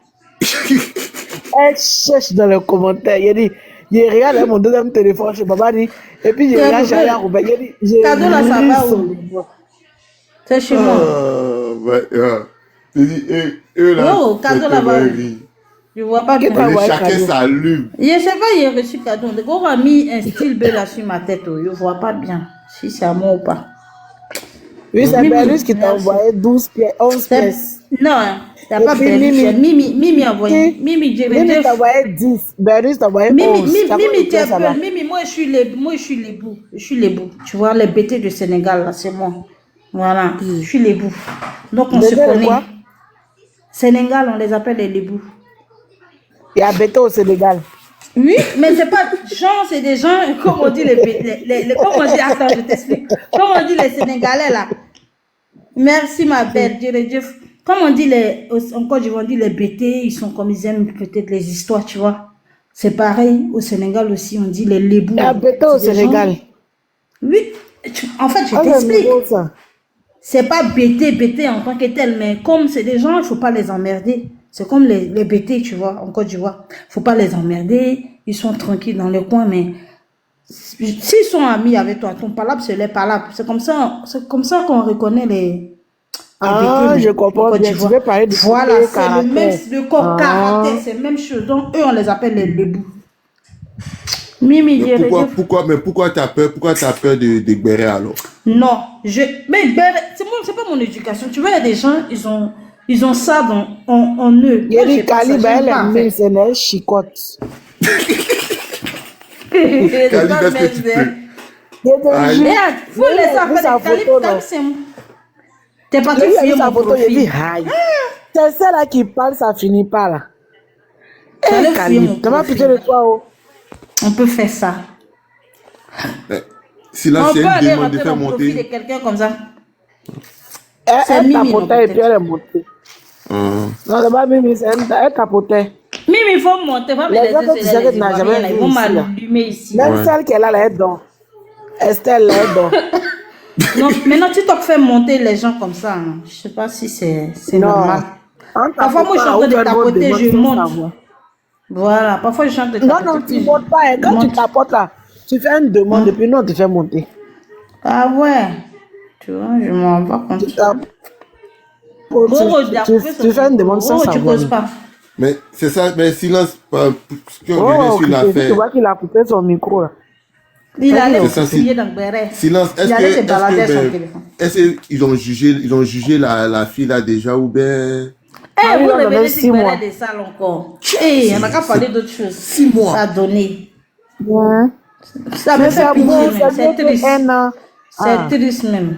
Elle cherche dans les commentaires, il a dit, je regarde mon deuxième téléphone chez Baba, et puis je regarde chez Aya Robert, il a dit, cadeau là, ça va où? C'est chez moi. Tu dis, eux là, cadeau là-bas. Je vois pas bien. Chacun s'allume. Je sais pas, il a reçu cadeau. Le gars a mis un style là sur ma tête. Je vois pas bien si c'est à moi ou pas. Oui, c'est Berlus qui t'a envoyé 12 pièces, 11 pièces. Non, t'as pas Berlus. Mimi a envoyé. Mimi t'a envoyé 10. Berlus t'a envoyé 11. Mimi, t'es peu. Mimi, moi, je suis les bouts. Je suis les bouts. Tu vois, les BT du Sénégal, là, c'est moi. Voilà, je suis les bouts. Donc, on se connaît. Quoi? Sénégal, on les appelle les lébous. Il y a Béto au Sénégal. Oui, mais c'est pas genre, c'est des gens, comme on dit comment on dit, attends, je t'explique. Comme on dit les Sénégalais là. Merci ma belle, Dieu. Comme on dit en Côte d'Ivoire, on dit les BT, ils sont comme ils aiment peut-être les histoires, tu vois. C'est pareil, au Sénégal aussi, on dit les lébous. Il y a Béto au Sénégal. Oui, en fait, je t'explique. C'est pas BT en tant que tel, mais comme c'est des gens, il faut pas les emmerder. C'est comme les BT, tu vois, en Côte d'Ivoire. Faut pas les emmerder, ils sont tranquilles dans le coin, mais s'ils sont amis avec toi, ton palabre, c'est les palabres. C'est comme ça qu'on reconnaît les BT, je comprends bien, tu veux parler de voilà, c'est le même, le corps caractère, c'est la même chose. Donc, eux, on les appelle les lébous. Mimi, pourquoi tu as peur de Gbéré alors? Non, mais c'est pas mon éducation. Tu vois, il y a des gens, ils ont ça en eux. Il y a des calibres, elle aime, c'est une chicotte. Calibre, est-ce que tu peux? Faut laisser faire des calibres comme c'est moi. T'es pas tout fouillé mon profil. C'est celle-là qui parle, ça finit pas là. Eh, calibre, t'as pas pitié de toi, oh. On peut faire ça. Si là, c'est une demande de faire monter. De quelqu'un comme ça. Elle tapotait et puis elle est montée. Non, c'est pas Mimi, elle tapotait. Mimi, il faut monter. Les gens qui disaient que tu n'as jamais vu vont m'allumer ici. Même celle qui est là, elle est dans. Estelle, elle est dans. Non, maintenant, tu t'en fais monter les gens comme ça. Hein. Je sais pas si c'est normal. Parfois, moi, je suis en train de tapoter, je monte. Voilà, parfois je chante. Non, tu ne montes pas. Quand tu tapotes là, tu fais une demande et puis non, tu fais monter. Ah ouais. Tu vois, je m'en vais contre Tu ça. t'as- tu fais une demande sans Tu savoir. causes pas. Mais c'est ça, mais silence, parce qu'on Oh, revient sur occupé. Tu l'affaire. vois qu'il a coupé son micro là. Il allait C'est ça, fouiller dans le béret. Silence, Il allait se balader sur son téléphone. est-ce qu'ils ont jugé la fille là déjà ou bien Eh, oui, vous on avait revenez 6 sur le mois. béret des salles encore. Eh, on n'a qu'à parler d'autre chose. 6 mois? Ça a donné. Ouais. Ça me Mais fait c'est pitié, bon, même. ça C'est fait triste. un an. C'est triste même.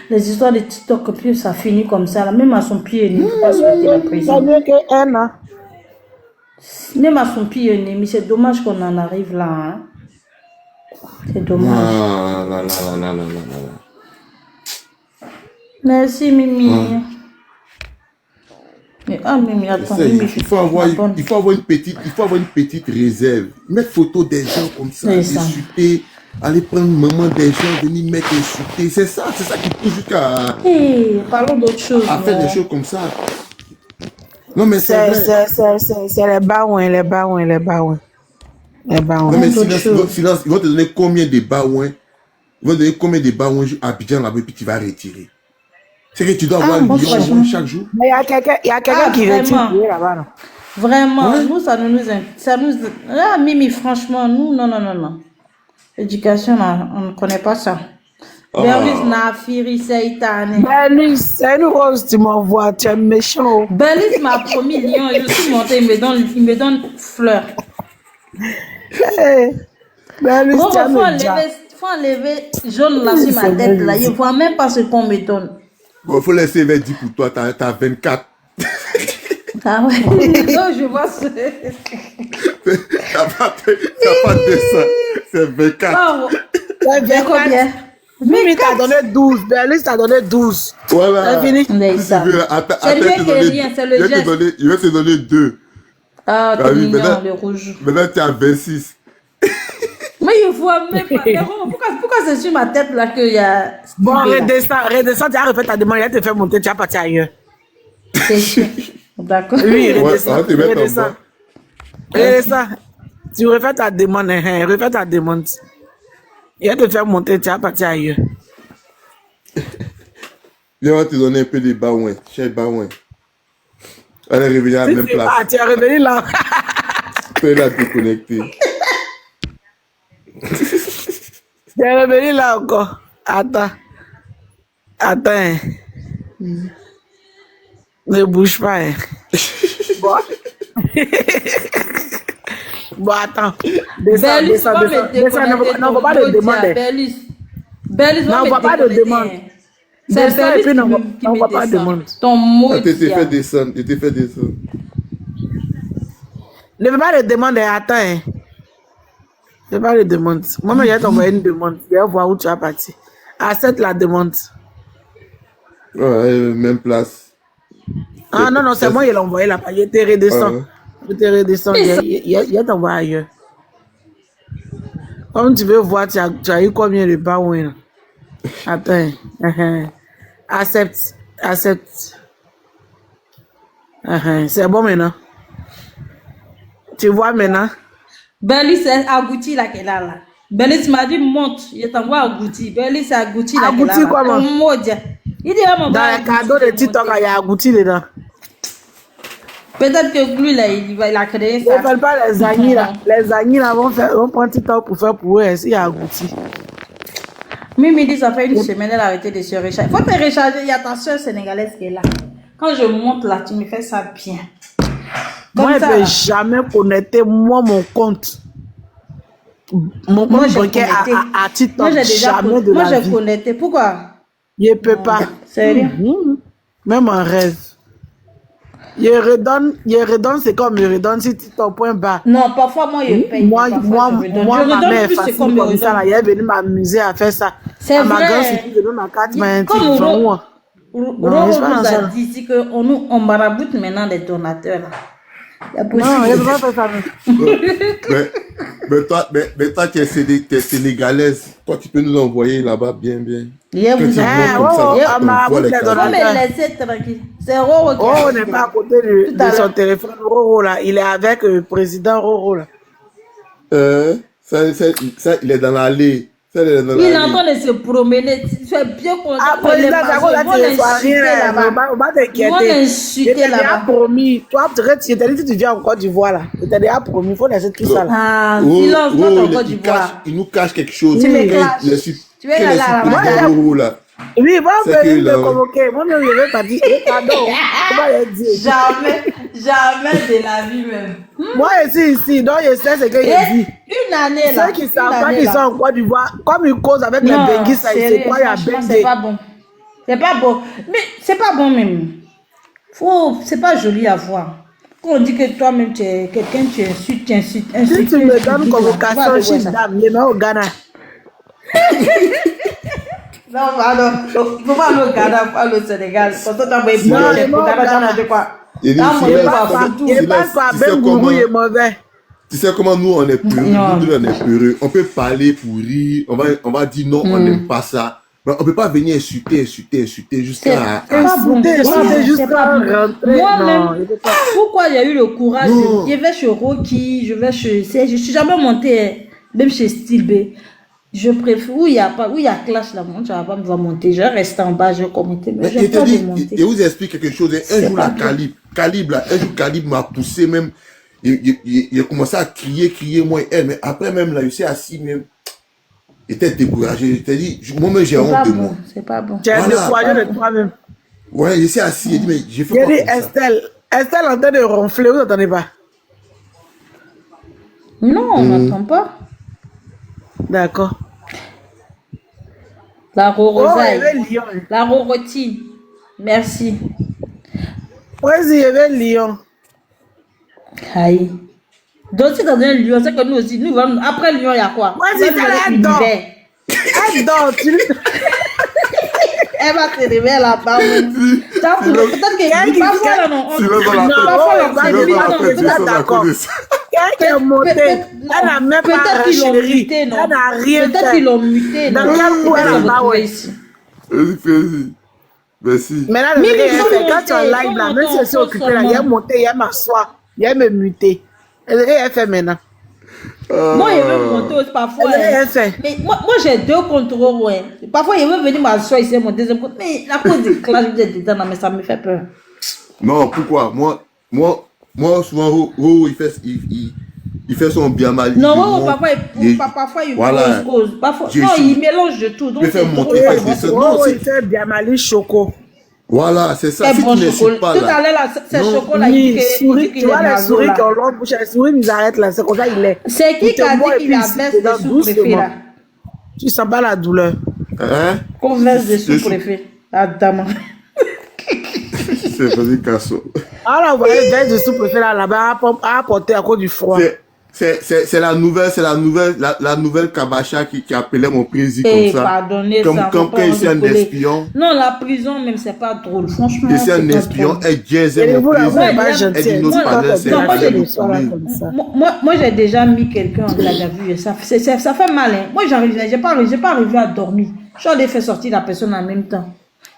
Les histoires de TikTok, puis ça finit comme ça. Là. Même à son pied, il ne faut pas souhaiter la Ça prison. fait qu'un an. Même à son pied ennemi, c'est dommage qu'on en arrive là. Hein. C'est dommage. Ah là là là là là là là. Merci Mimi. Mais Mimi, attends, C'est- Mimi, il faut avoir une petite réserve. Mettre photo des gens comme ça, C'est ça. insulter, aller prendre maman des gens, venir mettre insulter. C'est ça qui pousse jusqu'à Hey, parlons d'autre chose. à faire non. des choses comme ça. Non mais c'est vrai. C'est les baouins, les baouins, les baouins. Les baouins. Non mais d'autres silence, ils vont te donner combien de baouins? Ils vont te donner combien de baouins à Abidjan là-bas puis tu vas retirer. C'est que tu dois avoir bon, 1 million franchement. chaque jour. Mais il y a quelqu'un qui vraiment. retire là-bas. Non? Vraiment, Ouais. nous, ça nous... Ah, Mimi, franchement, nous, non. Éducation, là, on ne connaît pas ça. Ah. Berlis n'a firi, c'est itane. Berlis, c'est une rose, tu m'envoies, tu es méchant. Berlis m'a promis lion et je suis montée, il me donne fleurs. Hey, Berlis, Bon, tu as faut enlever jaune là sur ma tête, là. Je ne vois même pas ce qu'on me donne. Bon, faut laisser vers 10 pour toi, t'as 24. Ah ouais, non, je vois ce... T'as pas de ça. C'est 24. Oh, c'est combien? Mimi t'a donné 12, Berlis t'a donné 12. Ouais, C'est fini. Mais Si ça. tu veux, attends, C'est lui te qui est donner- rien, c'est le je vais te geste. donner- Je vais te donner 2. Ah, Ah t'es oui, mignon, maintenant- le rouge. Maintenant, tu as 26. Mais je vois même pas. Mais pourquoi c'est sur ma tête là qu'il y a... Bon, Stevie, là? redescends, tu as refait ta demande, il va te faire monter, tu vas partir ailleurs. C'est sûr. D'accord. Oui, Ouais, on redescends, va te mettre en redescends. bas. Redescends. Tu refais ta demande, refais ta demande. Il va te faire monter, tu vas partir ailleurs. Viens, on va te donner un peu de baouin. Cher baouin. On est revenu à la même place. Ah, tu es revenu là. Tu es là déconnecté. Tu es revenu là encore. Attends. Attends. Ne bouge pas. Bon. Bon, attends. Descends, Berlis, descends, va descends. me Descends, déconnecter non, on va ton pas le maudit, demander. Berlis. Berlis, va Non, on me va pas le déconnecter. demander. C'est Descends, et Berlis puis qui non, me on va pas descend. demander. Ton mot Je t'ai fait descendre. Je t'ai fait descendre. Ne fais pas le demander, attends. Ne fais pas le demander. Moi-même, je vais t'envoyer une demande. Je vais voir où tu vas partir. Accepte la demande. Ouais, même place. Ah non, non, c'est moi qui l'ai envoyé là-bas. Je te redescends. Ouais. Je te redescends. Je vais t'envoyer ailleurs. Comme tu veux voir, tu as eu combien de baouins là? Attends. Accepte. Accepte. C'est bon maintenant. Tu vois maintenant? Berlis, c'est Agouti là qu'elle a là. Berlis m'a dit monte, je t'envoie Agouti. Berlis, c'est Agouti là qu'elle a Agouti là. comment? Ton mot, il dit, Dans les cadeaux de TikTok, il y a Agouti dedans. Peut-être que lui là, il a créé Ne ça. faites pas les amis là. Les amis là vont prendre TikTok pour faire pour eux. Il y a Agouti. Mimi dit, ça fait une semaine, elle a arrêté de se recharger. Faut te recharger, il y a ta soeur sénégalaise qui est là. Quand je monte là, tu me fais ça bien. Moi, je ça, ne vais là. jamais connecter mon compte. Mon Moi, compte j'ai bancaire connecté. à TikTok. Moi, j'ai déjà Jamais de moi, la j'ai vie. connecté. Pourquoi? Je ne peux pas. Sérieux? Même en rêve. Je redonne ce qu'on me redonne sur TikTok.bas. Non, parfois, moi, je paye. Moi, Parfois, je redonne. ma Je redonne mère est plus ce facile qu'on me comme ça. Là. redonne. Elle est venue m'amuser à faire ça. C'est À ma vrai. grande fille, je donne ma carte, mais Comme tu Ro- vois. Roro Non, nous c'est pas dans a ça. dit ici qu'on maraboute maintenant les donateurs. Là. Il y a Non, je ne peux possible. pas faire ça. Mais toi, tu es sénégalaise. Toi, tu peux nous envoyer là-bas bien, bien. Hier, Que vous tu avez... montes comme ça, ouais, on à ma voit route, les les cadeaux. Faut donateurs. me laisser tranquille. C'est Roro qui Oh, a on n'est dit. pas à côté de Tout à son l'heure. téléphone. Roro, là. Il est avec le président Roro, là. Ça, il est dans l'allée. Ça, elle est dans Il est la en vie. train de se promener. Tu es bien content. Après, Les ça, maçons, ils vont l'insulter là-bas. on va Ils vont t'inquiéter. Je l'insulter t'ai déjà là-bas. promis. Toi, je t'ai dit que tu viens en Côte d'Ivoire là. Je t'ai déjà promis. Il faut laisser tout ça là. Ah, Oh, silence, toi, oh, ton il- Côte il d'Ivoire. il nous cache quelque chose. Tu me Quand il- clashes. il insulte- Tu veux quand il aller à la insulte bataille. les euros, là. Oui, va C'est venir que là, me convoquer. Moi-même, je vais pas dire. Pardon. Comment il dit? Jamais de la vie même. Moi, je suis ici. Donc, je sais ce que Et je dis. une année là. Ceux qui une savent pas année, qu'ils là. sont en Côte d'Ivoire, comme ils causent avec les Non, benguis, ça, ils se sérieux, croient à franchement, c'est benguer. pas bon. C'est pas bon. Mais c'est pas bon même. C'est pas joli à voir. Quand on dit que toi-même tu es quelqu'un, tu insultes. Si tu me donnes convocation chez dame, je mets au Ghana. Non, pardon. Faut pas aller au Ghana, pas aller au Sénégal. Quand on t'a envoyé Non, pour je le vais au Ghana, Ghana. t'as quoi? Il dit, Ah, moi, silence, je vois pas. silence, Je passe par tu sais Ben comment- Gourou, il est mauvais. Tu sais comment nous on est peureux, Non. nous on est peureux. On peut parler pour rire, on va dire non, on n'aime pas ça. Mais on peut pas venir insulter C'est jusqu'à. pas bon. Insulter, C'est pas insulter bon, juste c'est pas pour bon. rentrer. Non, Moi-même, il faut pas. pourquoi j'ai eu le courage Non. je vais chez Rocky, je vais chez... Je suis jamais montée, même chez Style B. Je préfère, où il y a clash là, moi, tu vas pas me voir monter. Je vais rester en bas, je vais commenter, mais Mais je il vais te pas dit, de monter. et vous explique quelque chose. Un C'est jour, pas la bien. Calibre m'a poussé même. Il a commencé à crier, moi et elle. Mais après même, là, il s'est assis même. Il était découragé. Il t'a dit, moi-même, j'ai C'est pas honte de moi. bon, c'est pas bon. Tu es Voilà. découragé de toi-même. Ouais, il s'est assis. Il dit, mais j'ai fait Il quoi dit comme ça? Estelle en train de ronfler, vous n'entendez pas? Non, on n'entend pas. D'accord. La Oh, il y rorosaille, avait Lyon. la rorotine. Merci. Vas-y, il y avait Lyon. Aïe. Donc, si dans un lion, c'est que nous aussi, après Lyon, il y a quoi? Moi, On si va ça, nous mettre elle dort. l'univers. Elle dort, tu Elle va te réveiller là-bas. Peut-être que parfois, là, non. Tu vas dans la Non, tête. parfois, Tu vas dans la non, tête, je tu suis vas d'accord. connaître. Quelqu'un est monté. Elle n'a même pas Peut-être qu'ils l'ont chéri. muté, non? Elle n'a rien Peut-être qu'ils fait. l'ont muté, non? Dans quel coup elle Elle en s'est bas, retrouvée ouais. ici. Vas-y. Merci. Mais là, le Mais vrai, ils sont quand tu es en montés, live là, ils même si je sont suis occupée là, il y a monté, il y a m'asseoir, il y a me muter. Elle est fait maintenant. Moi, il veut monter aussi parfois. Elle est hein. fait. Mais moi j'ai deux contrôles, ouais. Parfois, il veut venir m'asseoir ici, mon deuxième compte. Mais la cause des classes, vous êtes dedans, mais ça me fait peur. Non, pourquoi? Moi, souvent, il fait son bien mal. Non, parfois, il Voilà. cause. Parfois, J'ai- non, il mélange de tout. Donc, Il fait c'est monter, trop il fait pas descendre. bon. Non, Oh, c'est- il fait bien Mali Choco. Voilà, c'est ça. Eh, Si bon tu chocolat. n'insultes pas Tout à là. l'heure, là, c'est Non. chocolat. Il dit Oui, que- souris, il dit tu qu'il est vois les nazo, souris là. qui ont longue bouche, les souris, ils arrêtent là, c'est comme ça, il est. C'est qui Il qui a te boit dit et qu'il a puis baisse il des te doucement. sous-préfets là? Tu sens pas la douleur. Hein? Qu'on verse des C'est- sous-préfets. Adam. C'est vas-y, Casso. Alors, vous voyez, le de sous-préfet là-bas, à apporter à cause du froid. C'est la nouvelle Kabacha qui appelait mon président Eh, comme ça. pardonnez Comme ça. quand faut pas il est un rigoler. espion. Non, la prison même, c'est pas drôle. Franchement. Et c'est un pas espion, drôle. elle diaisait Et mon vous, là, vous président. n'êtes pas Ouais, gentil. elle dit Moi, notre quand panel, on c'est fait moi, la j'ai fête des de soir, là, poulet. comme ça. Moi, j'ai déjà mis quelqu'un en garde à vue. Ça fait mal. Hein. Moi, j'ai pas arrivé à dormir. Je suis allé faire sortir la personne en même temps.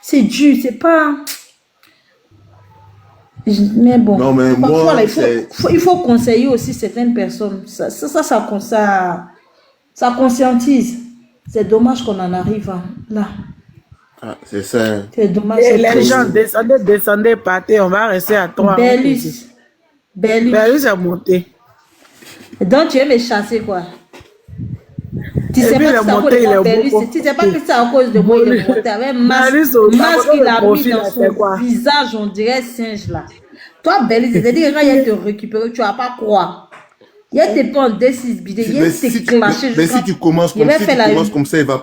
C'est dur, c'est pas. Mais bon. Non, mais parfois, moi, là, c'est- il faut conseiller aussi certaines personnes. Ça conscientise. C'est dommage qu'on en arrive là. Ah, c'est ça. Hein. C'est dommage. Et c'est les triste. gens descendaient, partez, on va rester à 3. Bellus. Bellus est monté. Donc tu veux me chasser quoi? Tu Et sais puis, pas il est que c'est à cause monté, il de est moi, Bellus. beaucoup. Tu sais pas que c'est à cause de moi, il est monté avec Bellus, au masque d'abord, qu'il a le mis profil, dans là, c'est son quoi? visage, on dirait singe là. Toi, Bellus, c'est-à-dire quand il a te récupéré, tu vas pas croire. Il a te prendre des 6 bidets, il a te clasher. Mais si tu commences Il va faire la- comme ça, il va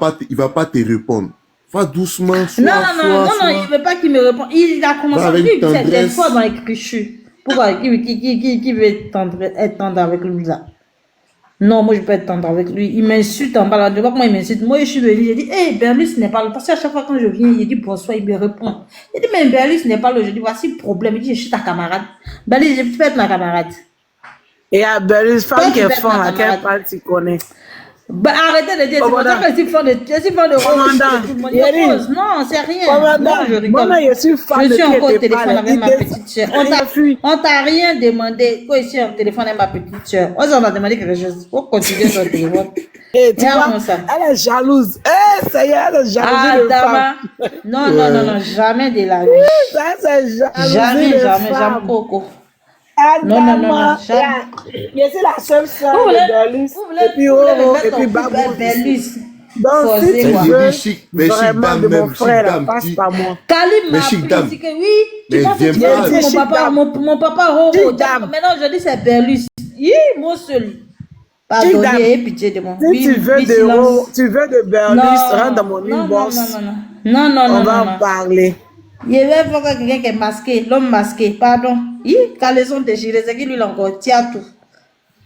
pas te répondre. Va doucement, sois, Non, il veut pas qu'il me réponde. Il a commencé Va à avec dire c'est des tendresse. fois dans les clichés. Pourquoi? Qui veut être tendre avec lui là? Non, moi je peux être tendre avec lui. Il m'insulte en bas là. Je vois comment il m'insulte. Moi je suis venu, j'ai dit, hey, Berlus n'est pas là. Parce qu'à chaque fois quand je viens, il dit bonsoir, il me répond. Il dit, mais Berlus n'est pas là. Je dis, voici le problème. Il dit, je suis ta camarade. Berlus, tu peux être ma camarade. Et il y a Bellus, femme Toi, qui tu est vas être fort, ma là, quelle camarade. part tu connais? Bah, arrêtez de dire, c'est pour ça que si font de Commandant, non, c'est rien. Commandant, Non, je rigole. moi, je suis fan Je de suis qui encore au était téléphone pas là. avec ma petite soeur. On t'a rien demandé. Quoi, ici, en téléphone avec ma petite soeur. On a demandé quelque chose. Faut continuer sur le téléphone. Et tu Regarde vois, ça. elle est jalouse. Ça y est, elle est jalouse Ah, de Dama. femme. Non, jamais de la vie. Ça, c'est jalousie Jamais, de jamais, femme. Coco. Non, Non, je jamais. suis la seule sœur Vous de voulez Berlus. me Et puis, oh, mettre et puis en Babou. couple Berlus. Donc, si Forcé, tu quoi. veux Mais chic vraiment dame de mon même, frère, chic là, dame, passe dis- par moi. Kalim m'a Mais chic appris, dame. dit que oui, tu Mais penses que viens tu pas. vas Chic mon papa, dame. mon papa Roro. Chic dame. Maintenant, je dis c'est Berlus. Mon seul. Chic Pardonnez, dame. ayez pitié de moi. Si tu veux tu veux de Berlus, rentre dans mon inbox. Non. On va en parler. Il y avait encore quelqu'un qui est masqué, l'homme masqué, pardon. Caleçon déchiré, c'est qui lui encore tient tout.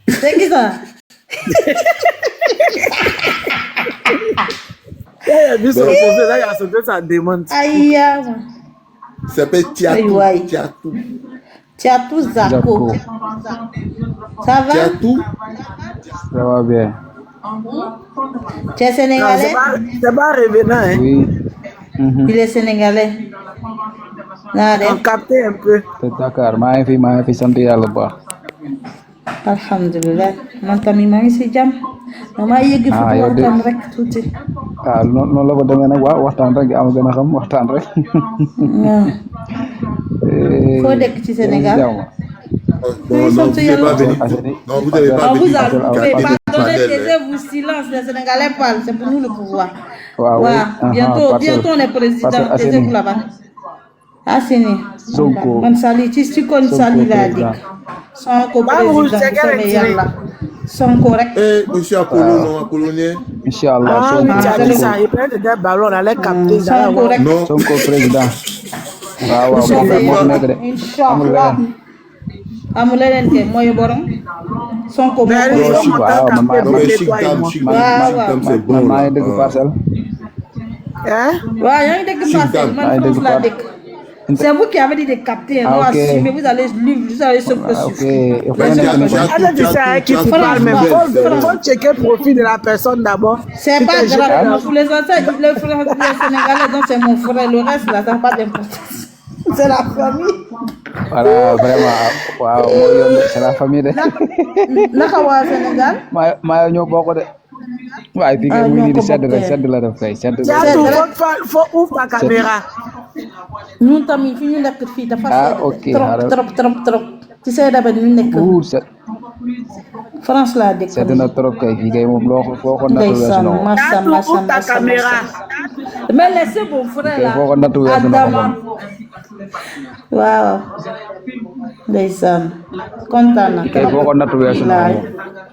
C'est qui ça? Il a vu son profil, là, il a sauté sa demande. Aïe, Il s'appelle Tiatou. Aïe, aïe. Tiatou. Tiatou Zako. Ça va? Tiatou. Ça va bien. Tu es Non, sénégalais? c'est pas revenant, hein. Oui. Il est sénégalais. On captait un peu. Te Dakar maa ngi fi sant yàlla bu baax. Alhamdulillah. Man tamit maa ngi si jàmm. Dama yëg fi yow de- waxtaan rek tuuti. Noonu la ko demee nag waaw waxtaan rek am gën a xam waxtaan rek. Waaw. Foo dëkk ci Sénégal? Non, Ils sont vous n'avez tous pas venu. Aseni. Non, vous n'avez pas On venu. vous a coupé. Capter Pardonnez, Fadel, hein. taisez-vous, silence. Les Sénégalais parlent. C'est pour nous le pouvoir. Waaw Waaw. Bientôt on est président. Taisez-vous là-bas. Assini. Sonko. Man sali ci kon Sonko sali la président. dik. Sonko Babou, président. c'est quel Sobe intérêt? yalla. Sonko rek. Monsieur Apollo, non, Apollonien. Inch'Allah Ah, oui, tu as dit Sonko. ça. Il prend des ballons, on allait capter. Sonko rek. Non. Sonko président. waaw moo Sobe fi nekk de. yalla. Amul Inshallah. leneen. Amul leneen ke moy borom. Sonko Mais mo lui, Non, on chic, m'entend waaw, capter man, Non, pour mais que chic toi et dame, moi. chic Waaw, dame, waaw. c'est man bon. maa là. ngi dëgg parcelle. Hein? Ouais, il y a une Chic déclaration. dame. Man Ouais, France la déclaration. déc. C'est vous qui avez dit de capter, non ok. assumer, vous allez vous allez se ok poursuivre. il faut Mais nekk ne Tiatou, Attends, tu sais avec qui tu Voilà, parles, mais voilà. faut checker le profil de la personne d'abord. C'est Si pas t'es grave, jeune, moi, pour les anciens, les Sénégalais, donc c'est mon frère, le reste là, ça n'a pas d'importance. C'est la famille. voilà vraiment waaw mooy yoon de c'est la famille de. Naka waa Sénégal? maa ñoo bokk de. waaye fii kay muy nii di sedd rek sedd la def kay sedd. Tiatou, faut ouvrir ta caméra. Ñun tamit fi ñu nekk fii dafa sedd ok, trop. Ci say dabe ñu nekk France laa dëkk. sedd na trop kay fii kay moom loo ko nattu weesu Ndeysaan, na ko. massa, Tiatou, massa, ouvre ta massa, caméra. massa. Mais laissez mon frère là. Foo ko nattu weesu na ko Adama. moom. Waaw. Ndeysaan. Kontaan na. kay foo ko nattu weesu na ko moom.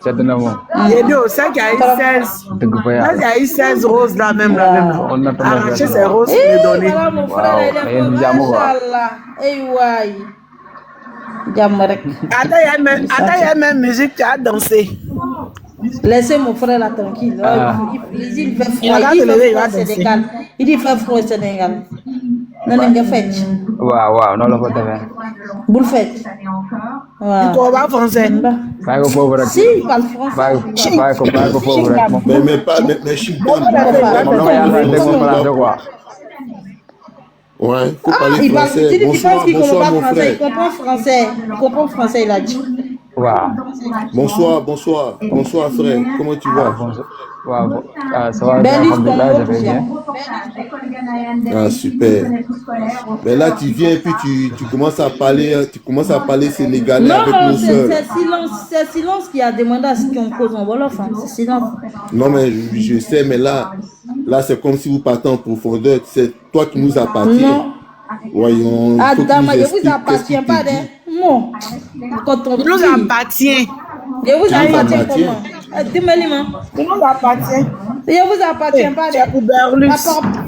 sedd na moom. Et nous, c'est qu'il y a eu 16. dëgg fa Là, il y yàlla. a eu 16 roses là, même là. On a tout Arracher fait. ces roses et Eh, les donner. voilà mon frère, Waaw, il est yéen fort, jàmm quoi. Machallah. Eh waay. Jàmm rek. Attends, il y a même musique, tu as dansé. Laissez mon frère là tranquille. Il fait froid. Regarde Il le fait il va froid au danser. Sénégal. Il dit fait froid au Sénégal. Non, non, nga fecc. waaw noonu la ko defee. Bul fecc. Tu Waaw. comprends français? bàyyi ko foofu rek. Si, il parle français. bàyyi ko foofu rek moom. Mais chic dame. moom dama yaakaar ne moom français quoi. Ouais, faut Ah, parler il parle. français. Tu dis qu'il pense qu'il comprend Bonsoir, pas mon français. Il frère. comprend français. Il comprend français, il a dit. waaw. Bonsoir, frère. Comment tu vas? waaw ça va bien, Berlus, alhamdoulilah, je Congo, vais bien. Ah, super. Mais là, tu viens et puis tu commences à parler sénégalais Non, avec non, nos sœurs. c'est silence qui a demandé à ce qu'on cause en Wolof. Hein. C'est silence. Non, mais je sais, mais là, c'est comme si vous partez en profondeur. C'est toi qui nous appartiens. Non. Voyons. il faut que tu Adam, nous je vous expliques qu'est-ce appartiens qui pas te dit. de non. Quand on Tu nous prie, appartiens. je vous appartiens appartiens. comment? Dis-moi, Tu nous appartiens. je vous appartiens pas Tu es pour Berlus.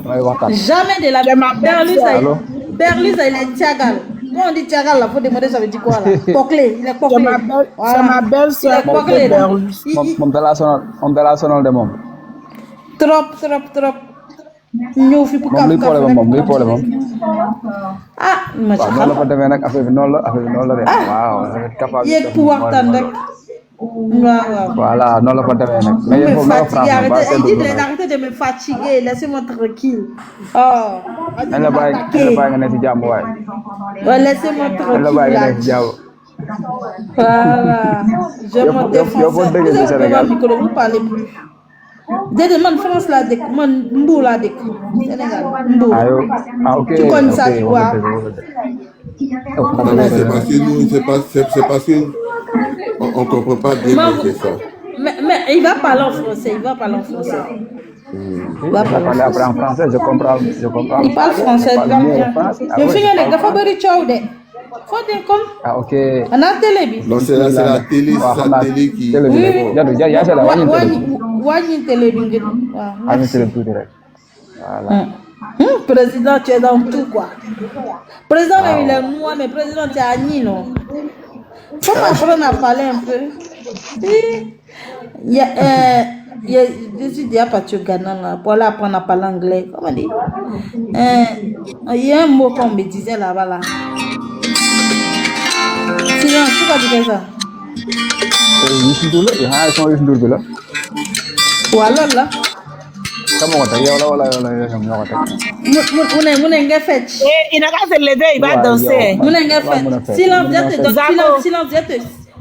mooy waxtaan. Jamais de la C'est ma Berlus, belle-sœur. Allô? Berlus, il est Tchagal. Quand on dit Tchagal, il faut demander ça veut dire quoi là? Poclé, il est C'est poclé. ma belle-sœur Il est pour poclé, là. Berlus. moom dalaa sonal de moom. Trop. ñëw fi pour moom luy problème moom luy problème moom. ah ma ci waaw noonu la xam fa demee nag affaire bi noonu la de. waaw capable. yéeg pour waxtaan rek Voilà, non, la pas mais il faut me fatiguer, arrêtez de me fatiguer, laissez-moi tranquille. Oh, elle va laissez-moi tranquille. Voilà, je m'en défonce. Vous avez pas micro, vous ne parlez plus. Dès man France là, man Mbou là, Sénégal, Mbou. Tu connais ça, tu vois. C'est parce que nous, c'est parce que on comprend pas bien ça. Mais il va parler en français, il va parler en français. Il va parler après en français, je comprends. Il parle français, il parle bien. Je finis les gars, faut bari chaude. Faut dire comme. Ah ok. On a télé. Non, c'est la télé, c'est la télé qui. Oui. Ya c'est la Wani télé. Ah mais c'est le tout direct. Voilà. Président, tu es dans tout quoi. Président, il est noir, mais président, tu es Agni, non? Faut apprendre à parler un peu. Je suis déjà parti au Ghana là, pour aller apprendre à parler anglais. Comment dire? Il y a un mot qu'on me disait là-bas là. Sinon, pourquoi tu fais ça? Ou alors là? Comment on t'a dit? Il n'a qu'à se lever, il va danser.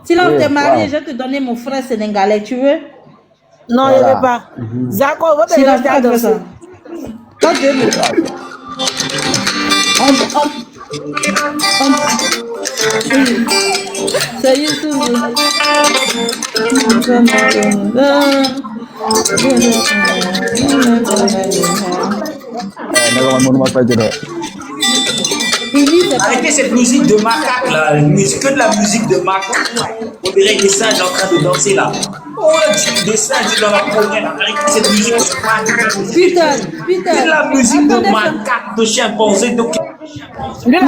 Silence, t'es marié, je vais te donner mon frère sénégalais, tu veux? Non, il ne veut pas. Zako, votre Silence, pas de ça. Toi, 2 minutes. C'est YouTube. Arrêtez cette musique de macaque là, que de la musique de macaque. On dirait des singes en train de danser là. Oh, des singes dans la première. Arrêtez cette musique de macaque. Putain. C'est de la musique de macaque, de chimpanzé, de. Il est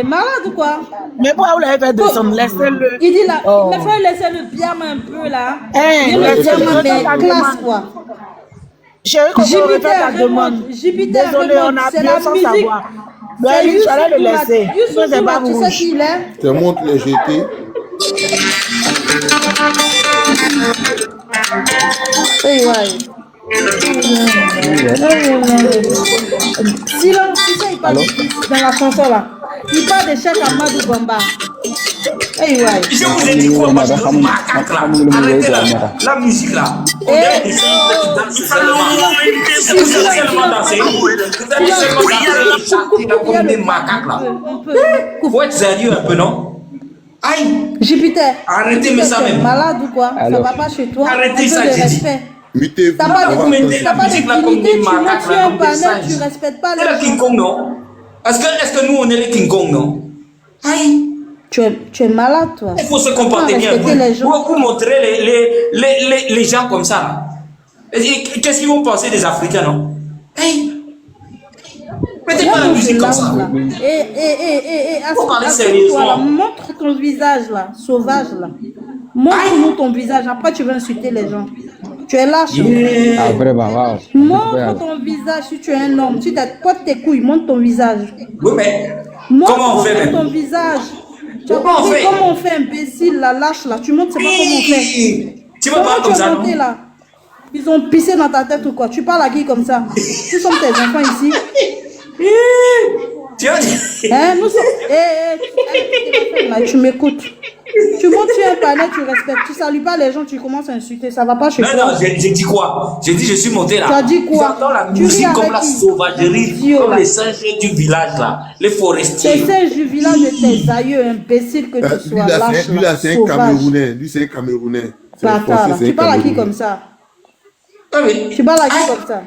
malade ou quoi? Mais pourquoi vous l'avez fait descendre? Laissez-le. Il dit là, il faut laisser le biama un peu là. Le biama mais classe quoi. Jupiter, désolé, on a appuyé sans savoir. Mais il fallait le laisser. Tu sais qui il est? Te montre les jetés. Silence, tu sais, il parle dans la chanson là. Il parle de Cheikh Amadou Bamba. Je vous ai dit quoi, moi, je macaque là. Arrêtez la musique là. On dirait des singes qui dansent seulement. Vous allez seulement danser. Vous allez seulement danser. Chanter là comme des macaques là. Faut être sérieux un peu, non? Aïe! Jupiter. Arrêtez, mais ça même. Malade ou quoi? Ça va pas chez toi? Arrêtez ça, j'ai dit. Mettez-vous. T'as pas de musique là comme des macaques là, comme des singes. Tu respectes pas les gens. C'est le King Kong, non? Est-ce que nous on est les King Kong, non? Aïe! Tu es malade, toi. Il faut se comporter bien. Vous montrez les gens comme ça là. Qu'est-ce qu'ils vont penser des Africains, non? Hey! Mettez pas la musique comme ça. Faut parler sérieusement. Montre ton visage là, sauvage là. Montre-nous ton visage. Après, tu vas insulter les gens. Tu es lâche. Ah, vraiment, wow. Montre ton visage si tu es un homme. Si tu portes tes couilles, montre ton visage. Oui, mais comment on fait ton visage? Comment on fait, imbécile, la lâche là? Tu montres, c'est pas comment on fait. Tu me parles comme ça, non? Là? Ils ont pissé dans ta tête ou quoi? Tu parles à qui comme ça? Nous sommes tes enfants ici. Tu as dit? Nous sommes. Tu m'écoutes. Tu montes sur un panel, tu respectes. Tu salues pas les gens, tu commences à insulter. Ça va pas chez toi. Non, j'ai dit quoi? J'ai dit, je suis monté là. Tu as dit quoi? J'entends la musique comme la sauvagerie, comme les singes du village là, les forestiers. Les singes du village de tes aïeux, imbécile que tu sois. Lui là, c'est un Camerounais. Lui, c'est un Camerounais. Tu parles à qui comme ça? Tu parles à qui comme ça?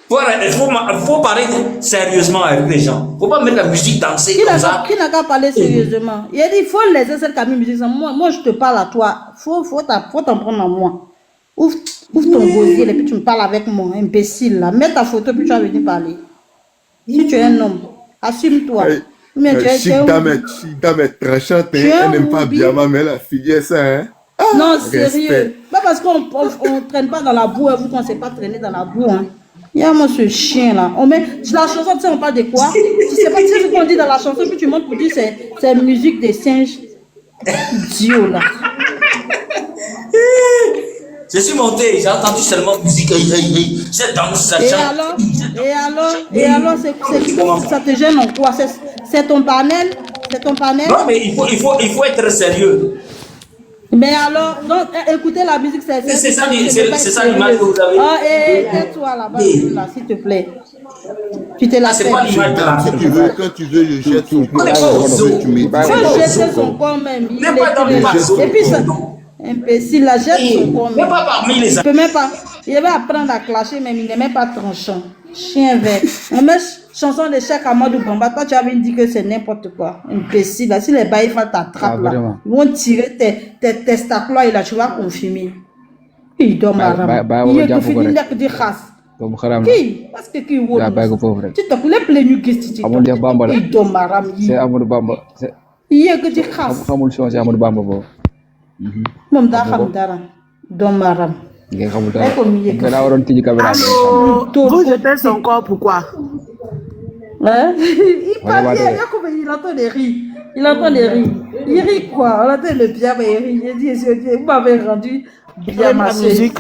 Faut parler sérieusement avec les gens. Faut pas mettre la musique danser comme ça. Qui n'a qu'à parler sérieusement? Il a dit, il faut laisser cette cabine musique. Moi, je te parle à toi. Faut t'en prendre à moi. Ouvre ton gosier et puis tu me parles avec moi, imbécile là. Mets ta photo puis tu vas venir parler. Si tu es un homme, assume-toi. Chidam est tranchante, elle n'aime pas bien, mais elle a fini ça, hein? Non, sérieux. Pas parce qu'on ne traîne pas dans la boue, vous qu'on ne sait pas traîner dans la boue, hein. Il y a moi ce chien là. On met la chanson, tu sais, on parle de quoi? Tu sais pas ce qu'on dit dans la chanson, puis tu montres pour dire c'est musique des singes. Idiot là. Je suis monté, j'ai entendu seulement musique. J'ai dansé, ça chante. Et alors, ça te gêne en quoi? C'est ton panel? C'est ton panel? Non, mais il faut être sérieux. Mais alors, donc, écoutez la musique, c'est ça l'image que vous avez. Ah, et tais-toi là-bas, là, s'il te plaît. Tu te la c'est pas l'image de la Quand tu veux, je jette son corps. Tu mets. Faut jeter son corps même. Il n'est pas dans le mazo. Et puis ça, imbécile, la jette son corps même. Mais pas parmi les Il peut même pas. Il va apprendre à clasher, même il n'est même pas tranchant. Chien vert. On met chanson de Cheikh Amadou Bamba. Toi, tu avais dit que c'est n'importe quoi. Imbécile. Là, si les bails t'attrapent là, ils vont tirer tes testacules là, tu vas confirmer. Il dort marram. Il est confirmé que tu khas. Qui? Parce que qui est tu te voulais plaigner que tu il dort marram. C'est Amadou Bamba. Il est que tu khas. C'est Amadou Bamba. Mon dara. Dort marram. Vous jetez son corps, pourquoi? Hein? Il parle bien, il entend des rires. Il entend des rires. Il rit quoi? On entend le bien, mais il rit. Il dit, vous m'avez rendu bien ma musique.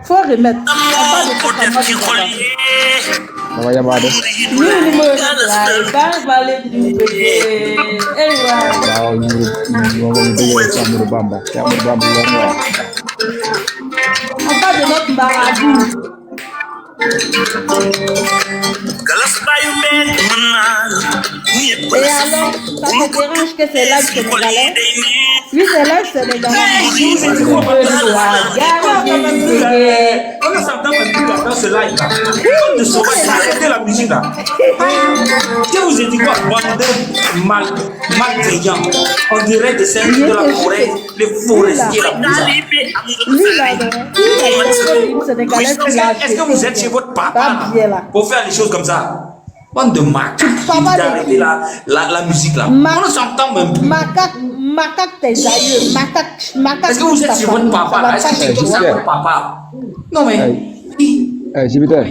Faut remettre. On parle de notre marabout. Et alors, ça te dérange que c'est live sénégalais? Oui, c'est live sénégalais. On s'entend même plus dans ce live là. De sauvage, arrêtez la musique là. Je vous ai dit quoi? Malveillant. On dirait des services de la forêt, les forestiers là. Est-ce que vous êtes chez votre papa là, pour faire les choses comme ça? Bande de macaques, d'arrêter la musique là. On ne s'entend même plus. Macaque tes aïeux, macaque. Est-ce que vous êtes chez votre papa là? Est-ce que c'est votre papa? Non mais... Jupiter,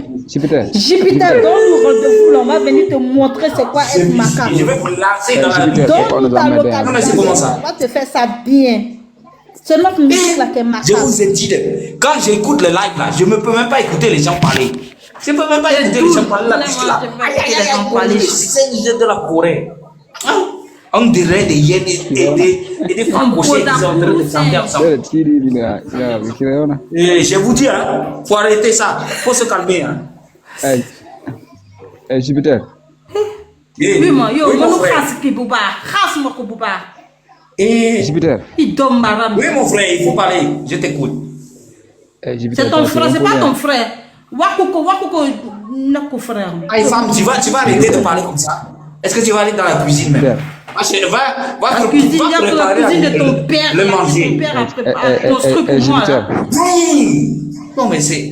donne-nous rendez-vous là, on va venir te montrer c'est quoi être macaque. Je vais vous lancer dans la musique. Donne-nous ta localité. Non mais c'est comment ça? On va te faire ça bien. C'est notre musique là qui est macaque. Je vous ai dit, quand j'écoute le live là, je ne peux même pas écouter les gens parler. Je ne peux même pas écouter les gens parler la musique là. C'est de la forêt. On dirait des hyènes et des francochés qui sont en train de chanter ensemble. Et je vous dis, il faut arrêter ça. Il faut se calmer. Jupiter. Oui, moi, yo, mon frère. Jupiter. Il donne marram. Oui, mon frère, il faut parler. Je t'écoute. C'est ton frère, c'est pas ton frère. Wakoko, notre frère. Aïe, femme, tu vas arrêter de parler comme ça. Est-ce que tu vas aller dans la cuisine même? Va la cuisine de ton père. Le manger. Ton père a préparé construit pour moi. Non, mais c'est...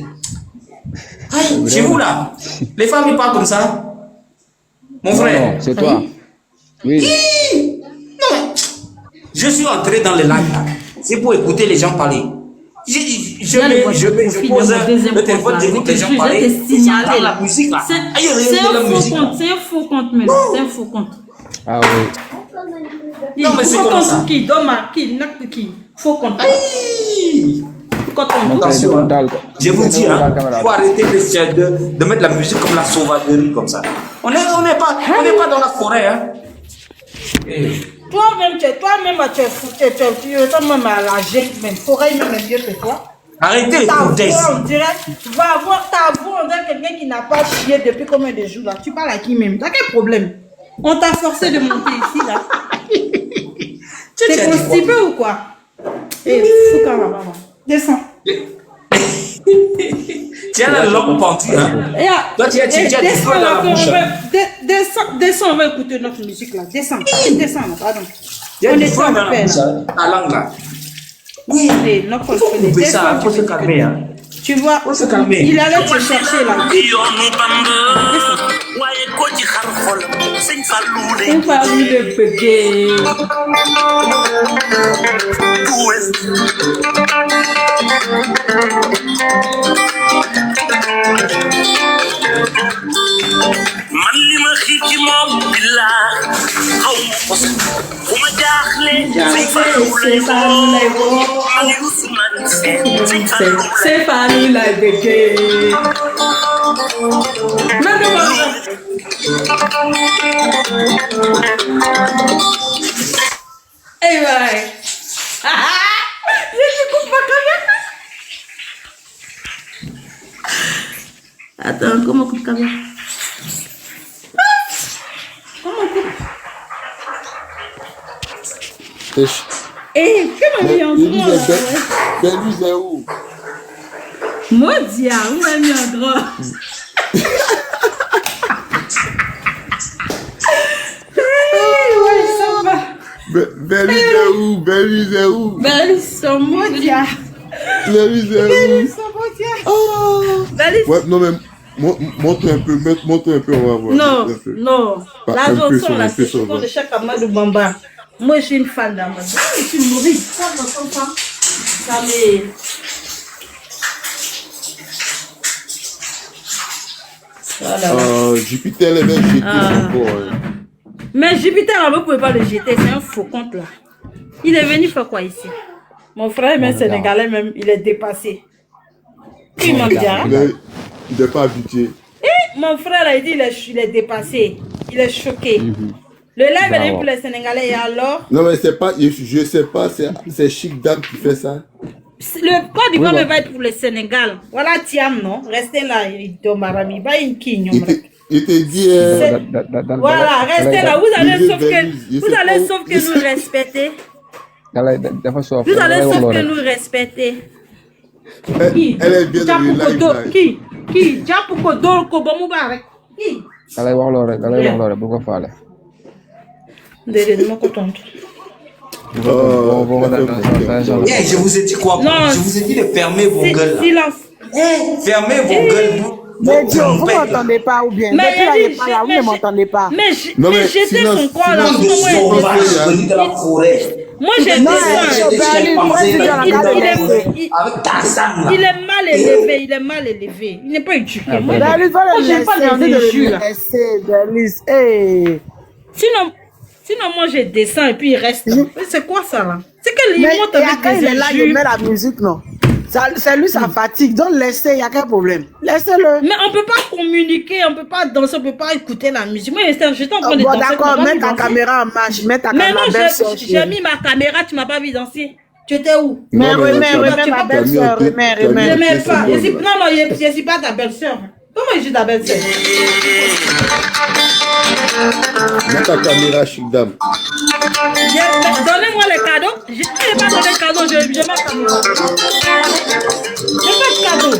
Chez vous là, les femmes ils parlent comme ça. Mon frère. Non, c'est toi. Oui. Non, mais... Je suis entré dans le live là. C'est pour écouter les gens parler. Je pose le téléphone, j'écoute les gens parler. J'entends la musique là. C'est un faux compte même. C'est un faux compte. Ah oui. Non, mais c'est comment ça? Qui faux compte. Je vous dis, il faut arrêter de mettre la musique comme la sauvagerie comme ça. On n'est pas dans la forêt. Hein. Toi-même, tu es à la jungle, même forêt, même mieux que toi. Arrêtez les foutaises. Tu vas avoir ta voix, on dirait quelqu'un qui n'a pas chié depuis combien de jours là. Tu parles à qui même? T'as quel problème? On t'a forcé de monter ici là. T'es constipé ou quoi? Eh, fou quand même, maman. Descends. Tu as la langue pendue, hein? Toi, tu as des feux dans la bouche. Descends, on va écouter notre musique là. Descends, pardon. Tu as des feux dans la bouche, ta langue là. Oui, il faut couper ça, il faut se calmer, hein. Tu vois, il allait te chercher là. Une famille de bébés. Malima khiki mom billah khawma kuma jaxle say fa lay wo man Usman C'est famille la bébé. Hey, ouais. Je coupe ma caméra. Attends, comment coupe caméra? Comment coupe? Eh, comment il y a un droit là? Belle c'est où? Maudit, où est mis un droit? Ouais, ça va. Belle c'est où? Belle c'est où? Belle, son maudit. Belle c'est où? Son maudit. Oh. Belle. Ouais, non mais montre un peu, montre un peu, on va voir. Non, non. Pas La un peu, chanson là, c'est ça pour va. le Cheikh Amadou Bamba. Moi, je suis une fan d'Amadou. Je suis mourir. Ça me... Voilà. Jupiter, elle est bien jetée. Mais Jupiter, là, vous ne pouvez pas le jeter. C'est un faux compte là. Il est venu faire quoi ici? Mon frère, même sénégalais, même, il est dépassé. Il m'a dit. Il n'est pas habitué. Mon frère a dit il est dépassé. Il est choqué. Le live est pour les Sénégalais et alors? Non, mais c'est pas, je sais pas, c'est Chic Dame qui fait ça. Le Côte d'Ivoire va être pour le Sénégal. Voilà, Tiam, non? Restez là, il te dit. Voilà, restez là. Vous allez sauf que nous respecter. Vous allez sauf que nous respecter. Elle est bien dans le live. Qui? Japuko Dolko Bomoubarek. Qui? Dalay wax lo rek bu ko faale. Dédé, dama ko tontu. Je vous ai dit quoi? Non, je vous ai dit de fermer vos gueules là. Silence. Fermez vos gueules. Mais Dieu, vous ne m'entendez pas ou bien? Mais depuis là, vous ne m'entendez pas. Mais j'étais son corps là. Moi j'ai avec il est mal élevé. Il n'est pas éduqué. Moi j'aime pas les injures. Sinon moi je descends et puis il reste. C'est quoi ça là? C'est qu'il monte avec des injures. Il met la musique, non? C'est lui, ça fatigue. Donc laissez, il n'y a qu'un problème. Laissez-le. Mais on ne peut pas communiquer, on ne peut pas danser, on ne peut pas écouter la musique. Moi, j'étais en train de danser. D'accord, mets ta caméra en marche. Mets ta caméra. Mais non, j'ai mis ma caméra, tu ne m'as pas vu danser. Tu étais où? Mais remets ma belle-sœur. Remets. Je n'aime pas. Non, je ne suis pas ta belle-sœur. Comment je suis ta belle-sœur? Mets ta caméra, Chic Dame. Donnez-moi les cadeaux. Je n'ai pas donné de cadeaux, je mets ma caméra. Je n'ai pas de cadeaux.